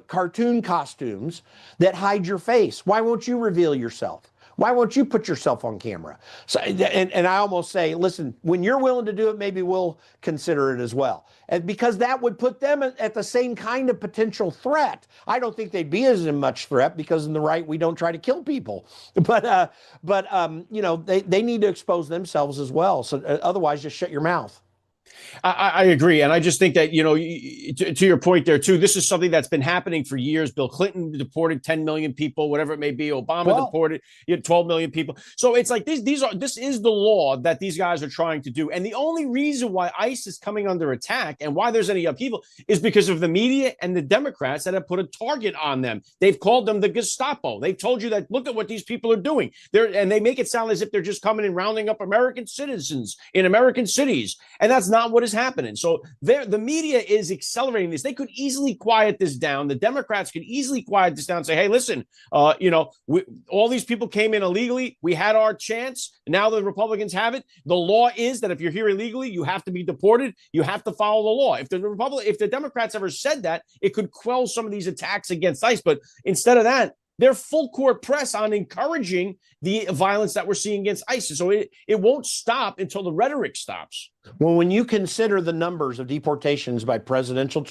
cartoon costumes that hide your face? Why won't you reveal yourself? Why won't you put yourself on camera? So, and I almost say, listen, when you're willing to do it, maybe we'll consider it as well. And because that would put them at the same kind of potential threat. I don't think they'd be as much threat, because in the right, we don't try to kill people. But they need to expose themselves as well. So otherwise, just shut your mouth. I agree. And I just think that, to your point there, too, this is something that's been happening for years. Bill Clinton deported 10 million people, whatever it may be. Obama deported 12 million people. So it's like this is the law that these guys are trying to do. And the only reason why ICE is coming under attack and why there's any upheaval is because of the media and the Democrats that have put a target on them. They've called them the Gestapo. They've told you that, look at what these people are doing. And they make it sound as if they're just coming and rounding up American citizens in American cities. And that's not what is happening. So the media is accelerating this. They could easily quiet this down. The Democrats could easily quiet this down and say, hey, listen, all these people came in illegally. We had our chance. Now the Republicans have it. The law is that if you're here illegally, you have to be deported. You have to follow the law. If the Democrats ever said that, it could quell some of these attacks against ICE. But instead of that, they're full court press on encouraging the violence that we're seeing against ISIS. So it won't stop until the rhetoric stops. Well, when you consider the numbers of deportations by presidential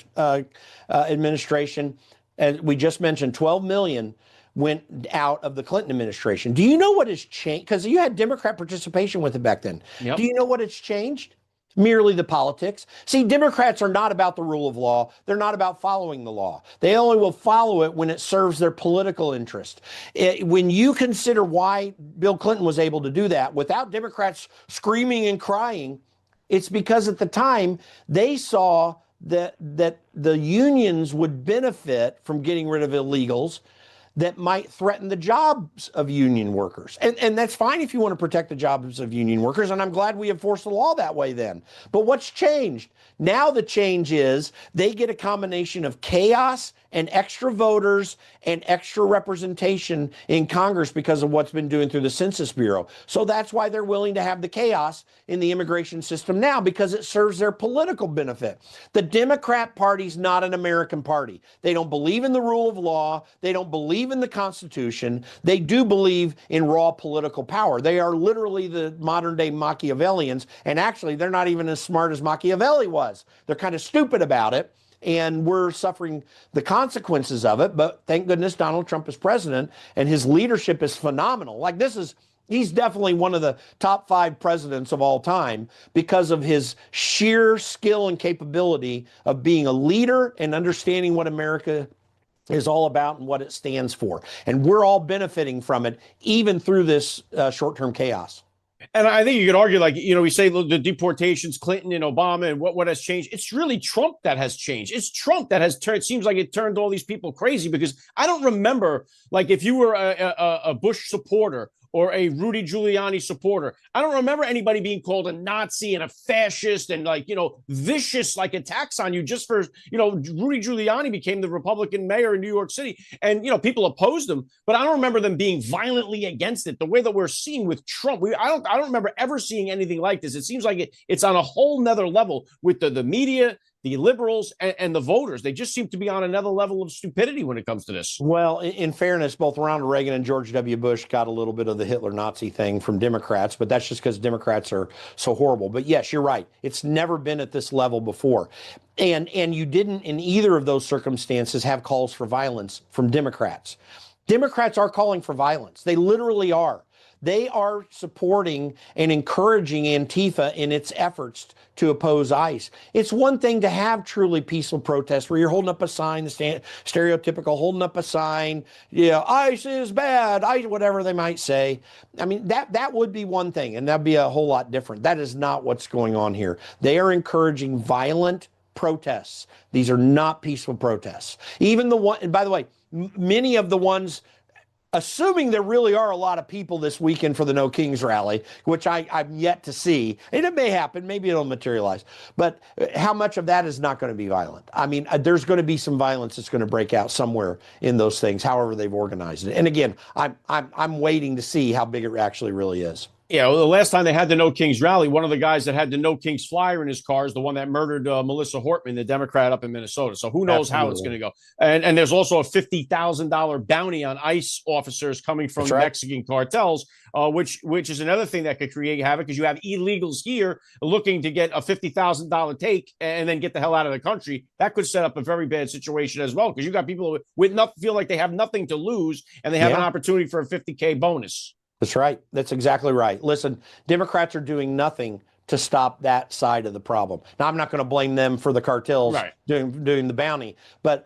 administration, as we just mentioned, 12 million went out of the Clinton administration. Do you know what has changed? Because you had Democrat participation with it back then. Yep. Do you know what has changed? Merely the politics. See, Democrats are not about the rule of law. They're not about following the law. They only will follow it when it serves their political interest. When you consider why Bill Clinton was able to do that without Democrats screaming and crying, it's because at the time they saw that the unions would benefit from getting rid of illegals that might threaten the jobs of union workers. And that's fine if you want to protect the jobs of union workers, and I'm glad we enforce the law that way then. But what's changed? Now the change is they get a combination of chaos and extra voters and extra representation in Congress because of what's been doing through the Census Bureau. So that's why they're willing to have the chaos in the immigration system now, because it serves their political benefit. The Democrat Party's not an American party. They don't believe in the rule of law. They don't believe in the Constitution. They do believe in raw political power. They are literally the modern day Machiavellians. And actually, they're not even as smart as Machiavelli was. They're kind of stupid about it. And we're suffering the consequences of it. But thank goodness Donald Trump is president, and his leadership is phenomenal. Like he's definitely one of the top 5 presidents of all time because of his sheer skill and capability of being a leader and understanding what America is all about and what it stands for. And we're all benefiting from it, even through this short-term chaos. And I think you could argue, like, we say the deportations, Clinton and Obama, and what has changed. It's really Trump that has changed. It's Trump that has turned. It seems like it turned all these people crazy, because I don't remember, like, if you were a Bush supporter or a Rudy Giuliani supporter, I don't remember anybody being called a Nazi and a fascist and, like, vicious, like, attacks on you just for, Rudy Giuliani became the Republican mayor in New York City, and, people opposed him, but I don't remember them being violently against it the way that we're seeing with Trump. I don't remember ever seeing anything like this. It seems like it's on a whole nother level with the media, the liberals, and the voters. They just seem to be on another level of stupidity when it comes to this. Well, in fairness, both Ronald Reagan and George W. Bush got a little bit of the Hitler-Nazi thing from Democrats, but that's just because Democrats are so horrible. But yes, you're right. It's never been at this level before. And you didn't, in either of those circumstances, have calls for violence from Democrats. Democrats are calling for violence. They literally are. They are supporting and encouraging Antifa in its efforts to oppose ICE. It's one thing to have truly peaceful protests where you're holding up a sign, the stereotypical holding up a sign, ICE is bad, whatever they might say. I mean, that would be one thing, and that'd be a whole lot different. That is not what's going on here. They are encouraging violent protests. These are not peaceful protests. Even the one, and by the way, many of the ones, assuming there really are a lot of people this weekend for the No Kings rally, which I'm yet to see, and it may happen, maybe it'll materialize, but how much of that is not going to be violent? I mean, there's going to be some violence that's going to break out somewhere in those things, however they've organized it. And again, I'm waiting to see how big it actually really is. Yeah, well, the last time they had the No Kings rally, one of the guys that had the No Kings flyer in his car is the one that murdered Melissa Hortman, the Democrat up in Minnesota. So who knows how it's going to go. And there's also a $50,000 bounty on ICE officers coming from Mexican cartels, which is another thing that could create havoc, because you have illegals here looking to get a $50,000 take and then get the hell out of the country. That could set up a very bad situation as well, because you got people with nothing, feel like they have nothing to lose, and they have an opportunity for a $50K bonus. That's right. That's exactly right. Listen, Democrats are doing nothing to stop that side of the problem. Now, I'm not going to blame them for the cartels doing the bounty, but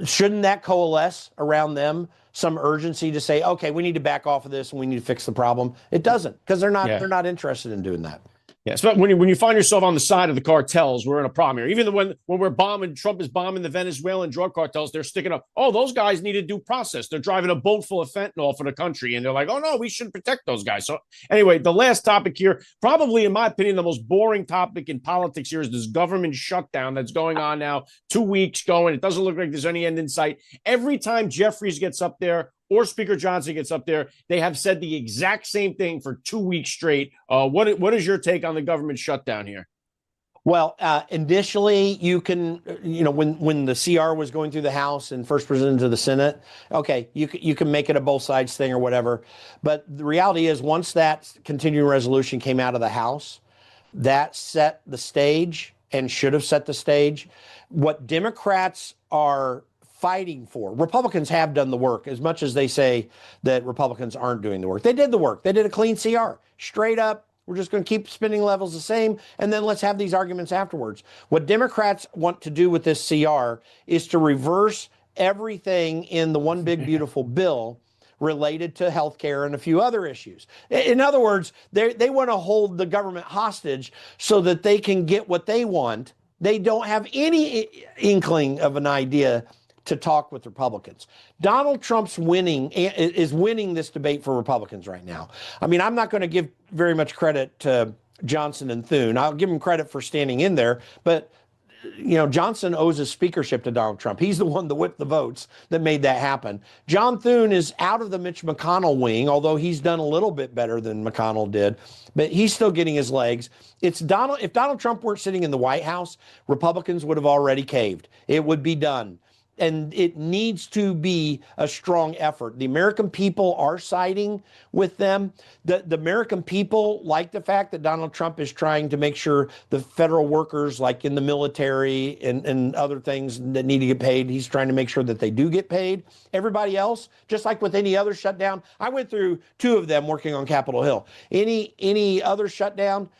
shouldn't that coalesce around them some urgency to say, okay, we need to back off of this and we need to fix the problem? It doesn't, because they're not interested in doing that. Yes, but when you find yourself on the side of the cartels, we're in a problem here. Even when we're bombing, Trump is bombing the Venezuelan drug cartels, they're sticking up, oh, those guys need a due process. They're driving a boat full of fentanyl for the country, and they're like, oh, no, we should protect those guys. So anyway, the last topic here, probably, in my opinion, the most boring topic in politics here is this government shutdown that's going on now, 2 weeks going. It doesn't look like there's any end in sight. Every time Jeffries gets up there or Speaker Johnson gets up there, they have said the exact same thing for 2 weeks straight. What is your take on the government shutdown here? Well, initially, you can, when the CR was going through the House and first presented to the Senate, okay, you can make it a both sides thing or whatever. But the reality is, once that continuing resolution came out of the House, that set the stage and should have set the stage. What Democrats are fighting for. Republicans have done the work, as much as they say that Republicans aren't doing the work. They did the work. They did a clean CR. Straight up, we're just going to keep spending levels the same, and then let's have these arguments afterwards. What Democrats want to do with this CR is to reverse everything in the one big beautiful bill related to health care and a few other issues. In other words, they want to hold the government hostage so that they can get what they want. They don't have any inkling of an idea to talk with Republicans. Donald Trump's is winning this debate for Republicans right now. I mean, I'm not going to give very much credit to Johnson and Thune. I'll give him credit for standing in there, but Johnson owes his speakership to Donald Trump. He's the one that whipped the votes that made that happen. John Thune is out of the Mitch McConnell wing, although he's done a little bit better than McConnell did, but he's still getting his legs. If Donald Trump weren't sitting in the White House, Republicans would have already caved. It would be done. And it needs to be a strong effort. The American people are siding with them. The American people like the fact that Donald Trump is trying to make sure the federal workers, like in the military and other things that need to get paid, he's trying to make sure that they do get paid. Everybody else, just like with any other shutdown, I went through 2 of them working on Capitol Hill. Any other shutdown,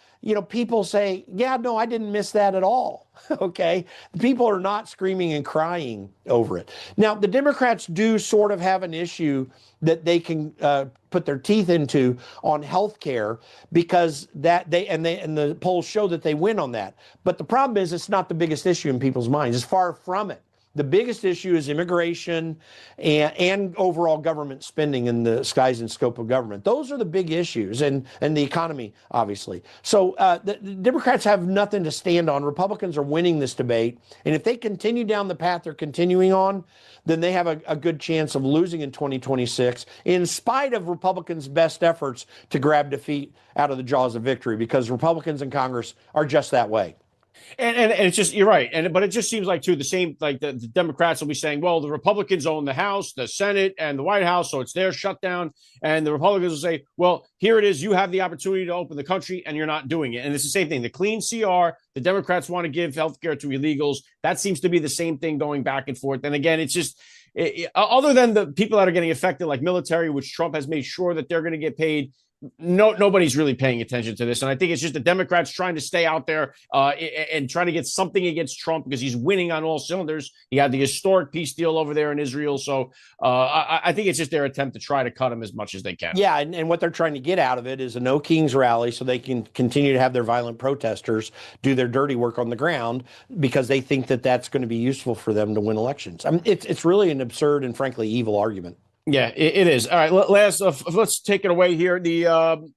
people say, yeah, no, I didn't miss that at all. Okay. The people are not screaming and crying over it. Now, the Democrats do sort of have an issue that they can put their teeth into on health care, because and the polls show that they win on that. But the problem is it's not the biggest issue in people's minds. It's far from it. The biggest issue is immigration and overall government spending in the size and scope of government. Those are the big issues, and the economy, obviously. So the Democrats have nothing to stand on. Republicans are winning this debate. And if they continue down the path they're continuing on, then they have a good chance of losing in 2026, in spite of Republicans' best efforts to grab defeat out of the jaws of victory, because Republicans in Congress are just that way. And it's just, you're right. But it just seems like, too, the same, like the Democrats will be saying, well, the Republicans own the House, the Senate, and the White House, so it's their shutdown. And the Republicans will say, well, here it is. You have the opportunity to open the country, and you're not doing it. And it's the same thing. The clean CR, the Democrats want to give health care to illegals. That seems to be the same thing going back and forth. And again, it's just, other than the people that are getting affected, like military, which Trump has made sure that they're going to get paid, nobody's really paying attention to this. And I think it's just the Democrats trying to stay out there and trying to get something against Trump, because he's winning on all cylinders. He had the historic peace deal over there in Israel. So I think it's just their attempt to try to cut him as much as they can. Yeah, and what they're trying to get out of it is a no kings rally, so they can continue to have their violent protesters do their dirty work on the ground, because they think that that's going to be useful for them to win elections. I mean, it's really an absurd and frankly evil argument. Yeah, it is. All right, let's take it away here.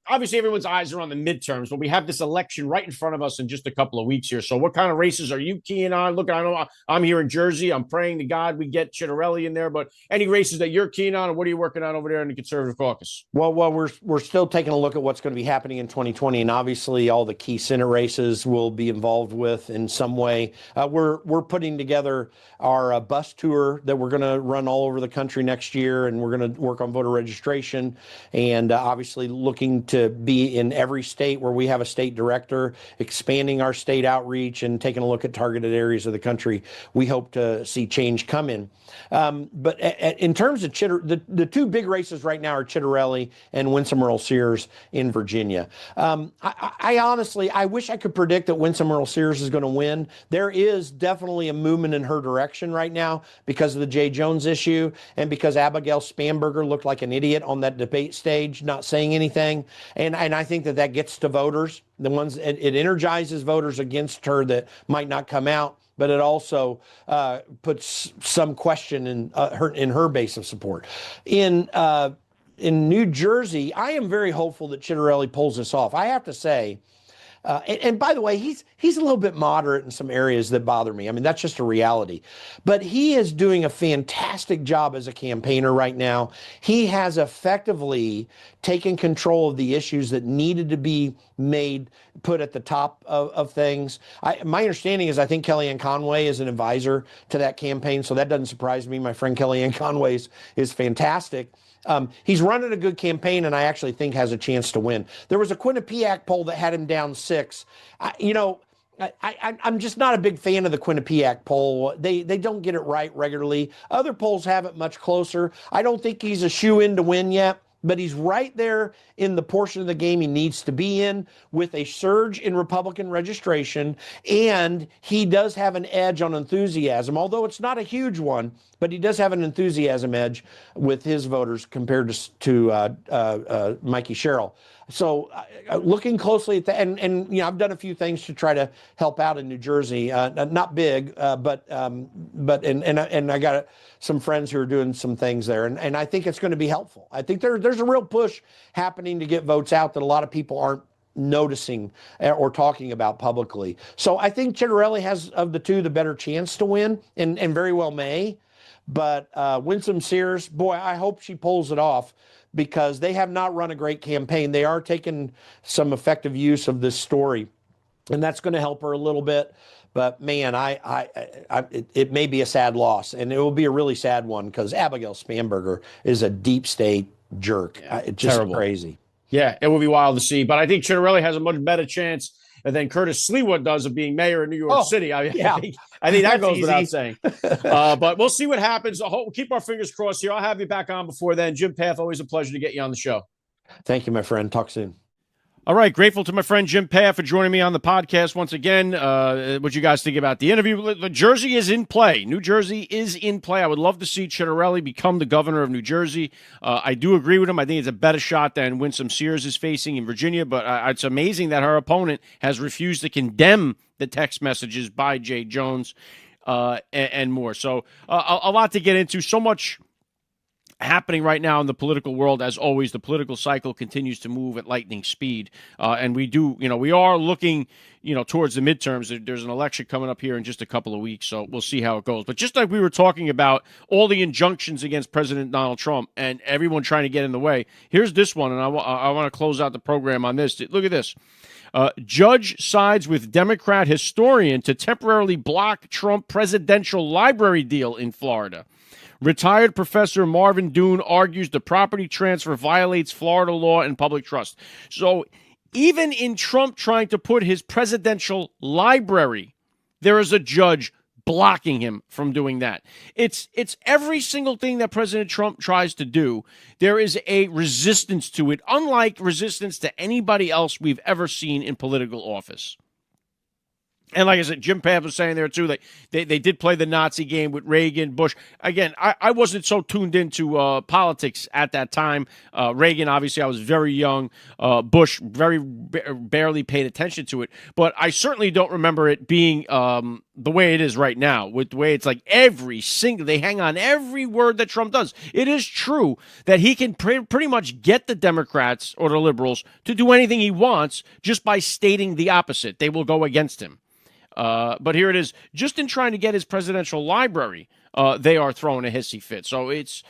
Obviously everyone's eyes are on the midterms, but we have this election right in front of us in just a couple of weeks here. So what kind of races are you keying on? Look, I know I'm here in Jersey. I'm praying to God we get Chitterelli in there, but any races that you're keen on, and what are you working on over there in the Conservative Caucus? Well, we're still taking a look at what's going to be happening in 2020, and obviously all the key Senate races will be involved with in some way. We're putting together our bus tour that we're going to run all over the country next year, and we're going to work on voter registration, and obviously looking to be in every state where we have a state director, expanding our state outreach and taking a look at targeted areas of the country we hope to see change come in. But in terms of the two big races right now are Chitterelli and Winsome Earl Sears in Virginia. I honestly wish I could predict that Winsome Earl Sears is going to win. There is definitely a movement in her direction right now because of the Jay Jones issue, and because Abigail Spanberger looked like an idiot on that debate stage, not saying anything. And I think that gets to voters, the ones it energizes voters against her that might not come out, but it also puts some question in her base of support. In New Jersey, I am very hopeful that Chitterelli pulls this off. I have to say, and by the way, he's a little bit moderate in some areas that bother me. I mean, that's just a reality. But he is doing a fantastic job as a campaigner right now. He has effectively taken control of the issues that needed to be put at the top of things. My understanding is I think Kellyanne Conway is an advisor to that campaign, so that doesn't surprise me. My friend Kellyanne Conway is fantastic. He's running a good campaign, and I actually think has a chance to win. There was a Quinnipiac poll that had him down 6. I'm just not a big fan of the Quinnipiac poll. They don't get it right regularly. Other polls have it much closer. I don't think he's a shoe-in to win yet, but he's right there in the portion of the game he needs to be in, with a surge in Republican registration, and he does have an edge on enthusiasm, although it's not a huge one, but he does have an enthusiasm edge with his voters compared to Mikey Sherrill. So looking closely at that, and I've done a few things to try to help out in New Jersey, not big, but I got some friends who are doing some things there, and I think it's going to be helpful. I think there's a real push happening to get votes out that a lot of people aren't noticing or talking about publicly. So I think Chitterelli has, of the two, the better chance to win, and very well may. But Winsome Sears, boy, I hope she pulls it off, because they have not run a great campaign. They are taking some effective use of this story, and that's going to help her a little bit. But man, it may be a sad loss, and it will be a really sad one, because Abigail Spanberger is a deep state jerk. It's just terrible. Crazy. Yeah, it will be wild to see. But I think Chitterelli has a much better chance than Curtis Sleewood does of being mayor of New York City. I think that goes without saying. But we'll see what happens. We'll keep our fingers crossed here. I'll have you back on before then. Jim Pfaff, always a pleasure to get you on the show. Thank you, my friend. Talk soon. All right, grateful to my friend Jim Pfaff for joining me on the podcast once again. What you guys think about the interview? The Jersey is in play. New Jersey is in play. I would love to see Chitterelli become the governor of New Jersey. I do agree with him. I think it's a better shot than Winsome Sears is facing in Virginia, but it's amazing that her opponent has refused to condemn the text messages by Jay Jones and more. So a lot to get into. So much happening right now in the political world. As always, the political cycle continues to move at lightning speed. And we are looking, towards the midterms. There's an election coming up here in just a couple of weeks, so we'll see how it goes. But just like we were talking about all the injunctions against President Donald Trump and everyone trying to get in the way, here's this one, and I want to close out the program on this. Look at this. Judge sides with Democrat historian to temporarily block Trump presidential library deal in Florida. Retired Professor Marvin Doon argues the property transfer violates Florida law and public trust. So even in Trump trying to put his presidential library, there is a judge blocking him from doing that. It's every single thing that President Trump tries to do, there is a resistance to it, unlike resistance to anybody else we've ever seen in political office. And like I said, Jim Pfaff was saying there, too, that they did play the Nazi game with Reagan, Bush. Again, I wasn't so tuned into politics at that time. Reagan, obviously, I was very young. Bush, barely paid attention to it. But I certainly don't remember it being the way it is right now, with the way it's like they hang on every word that Trump does. It is true that he can pretty much get the Democrats or the liberals to do anything he wants just by stating the opposite. They will go against him. But here it is. Just in trying to get his presidential library, they are throwing a hissy fit. So it's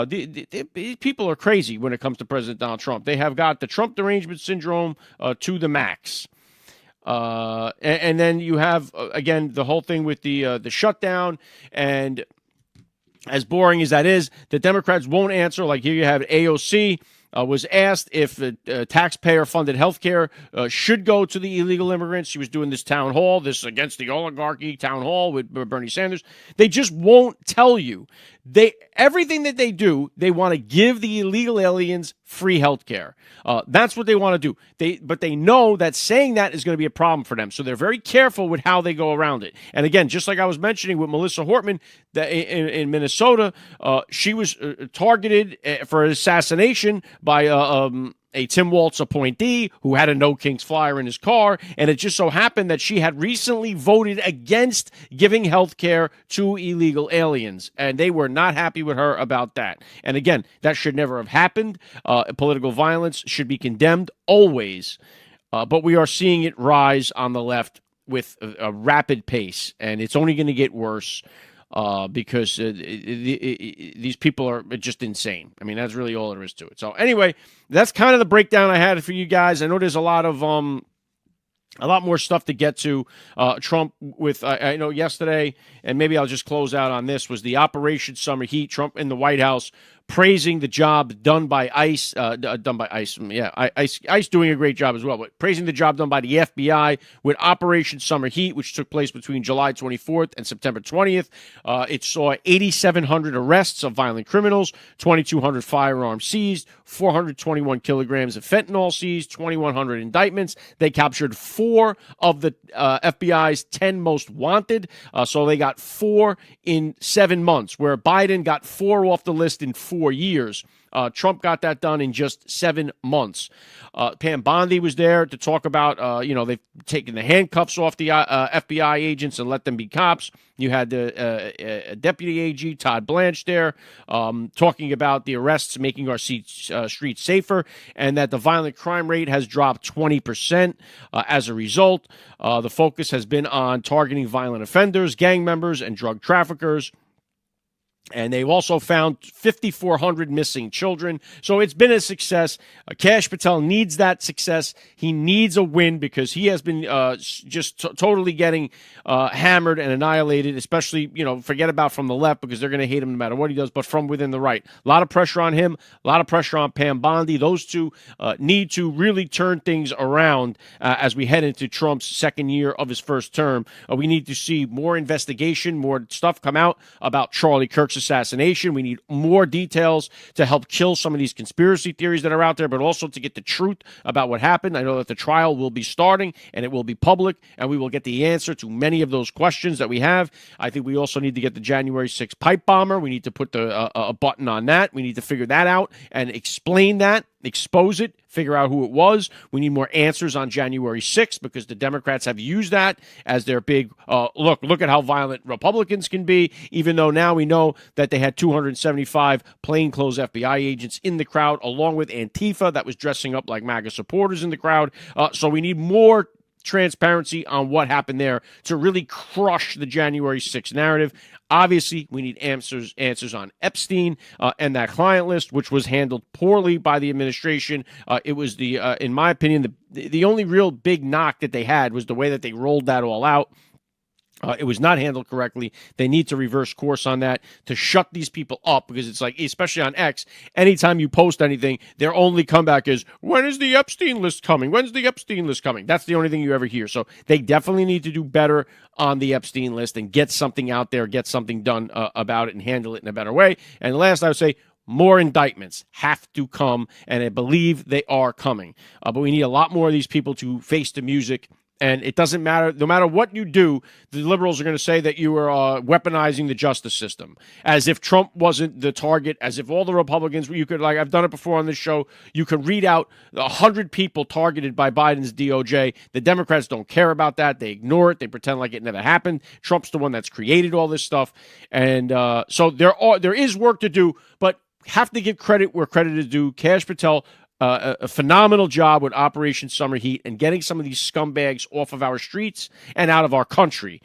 these people are crazy when it comes to President Donald Trump. They have got the Trump derangement syndrome to the max. And then you have, again, the whole thing with the shutdown. And as boring as that is, the Democrats won't answer. Like here you have AOC. Was asked if taxpayer-funded health care should go to the illegal immigrants. She was doing this town hall, this against the oligarchy town hall with Bernie Sanders. They just won't tell you. Everything that they do, they want to give the illegal aliens free health care. That's what they want to do. But they know that saying that is going to be a problem for them. So they're very careful with how they go around it. And again, just like I was mentioning with Melissa Hortman in Minnesota, she was targeted for assassination by a Tim Walz appointee who had a No Kings flyer in his car, and it just so happened that she had recently voted against giving health care to illegal aliens, and they were not happy with her about that. And again, that should never have happened. Political violence should be condemned always, but we are seeing it rise on the left with a rapid pace, and it's only going to get worse. Because these people are just insane. I mean, that's really all there is to it. So anyway, that's kind of the breakdown I had for you guys. I know there's a lot more stuff to get to. Trump with, I know yesterday, and maybe I'll just close out on this, was the Operation Summer Heat. Trump in the White House praising the job done by ICE, ICE doing a great job as well, but praising the job done by the FBI with Operation Summer Heat, which took place between July 24th and September 20th. It saw 8,700 arrests of violent criminals, 2,200 firearms seized, 421 kilograms of fentanyl seized, 2,100 indictments. They captured 4 of the FBI's 10 most wanted, so they got 4 in 7 months, where Biden got 4 off the list in 4 years. Trump got that done in just 7 months. Pam Bondi was there to talk about, they've taken the handcuffs off the FBI agents and let them be cops. You had the Deputy AG, Todd Blanche, there talking about the arrests making our streets safer, and that the violent crime rate has dropped 20% as a result. The focus has been on targeting violent offenders, gang members, and drug traffickers. And they've also found 5,400 missing children. So it's been a success. Kash Patel needs that success. He needs a win because he has been totally getting hammered and annihilated, especially, forget about from the left because they're going to hate him no matter what he does, but from within the right. A lot of pressure on him, a lot of pressure on Pam Bondi. Those two need to really turn things around as we head into Trump's second year of his first term. We need to see more investigation, more stuff come out about Charlie Kirk's reverse assassination. We need more details to help kill some of these conspiracy theories that are out there, but also to get the truth about what happened. I know that the trial will be starting, and it will be public, and we will get the answer to many of those questions that we have. I think we also need to get the January 6th pipe bomber. We need to put a button on that. We need to figure that out and explain that, expose it, figure out who it was. We need more answers on January 6th because the Democrats have used that as their big, look at how violent Republicans can be, even though now we know that they had 275 plainclothes FBI agents in the crowd, along with Antifa that was dressing up like MAGA supporters in the crowd. So we need more transparency on what happened there to really crush the January 6th narrative. Obviously, we need answers on Epstein and that client list, which was handled poorly by the administration. It was in my opinion, the only real big knock that they had was the way that they rolled that all out. It was not handled correctly. They need to reverse course on that to shut these people up, because it's like, especially on X, anytime you post anything, their only comeback is, when is the Epstein list coming? When's the Epstein list coming? That's the only thing you ever hear. So they definitely need to do better on the Epstein list and get something out there, get something done about it and handle it in a better way. And last, I would say, more indictments have to come, and I believe they are coming. But we need a lot more of these people to face the music. And it doesn't matter. No matter what you do, the liberals are going to say that you are weaponizing the justice system, as if Trump wasn't the target, as if all the Republicans, you could, like I've done it before on this show, you could read out 100 people targeted by Biden's DOJ. The Democrats don't care about that. They ignore it. They pretend like it never happened. Trump's the one that's created all this stuff. And so there is work to do, but have to give credit where credit is due. Kash Patel, a phenomenal job with Operation Summer Heat and getting some of these scumbags off of our streets and out of our country.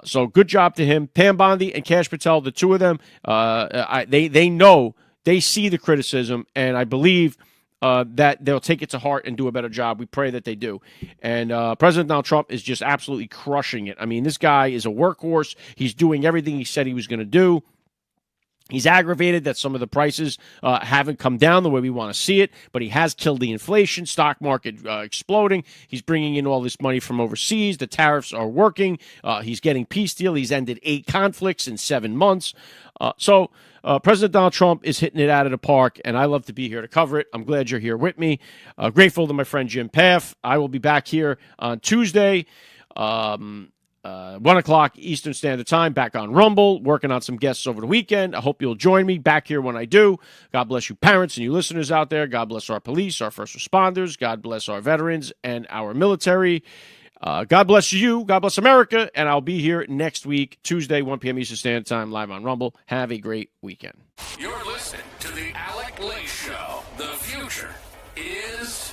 So good job to him. Pam Bondi and Kash Patel, the two of them, they know, they see the criticism, and I believe that they'll take it to heart and do a better job. We pray that they do. And President Donald Trump is just absolutely crushing it. I mean, this guy is a workhorse. He's doing everything he said he was going to do. He's aggravated that some of the prices haven't come down the way we want to see it, but he has killed the inflation, stock market exploding. He's bringing in all this money from overseas. The tariffs are working. He's getting peace deal. He's ended 8 conflicts in 7 months. So President Donald Trump is hitting it out of the park, and I love to be here to cover it. I'm glad you're here with me. Grateful to my friend Jim Pfaff. I will be back here on Tuesday. 1 o'clock Eastern Standard Time, back on Rumble, working on some guests over the weekend. I hope you'll join me back here when I do. God bless you parents and you listeners out there. God bless our police, our first responders. God bless our veterans and our military. God bless you. God bless America. And I'll be here next week, Tuesday, 1 p.m. Eastern Standard Time, live on Rumble. Have a great weekend. You're listening to the AlecLace Show. The future is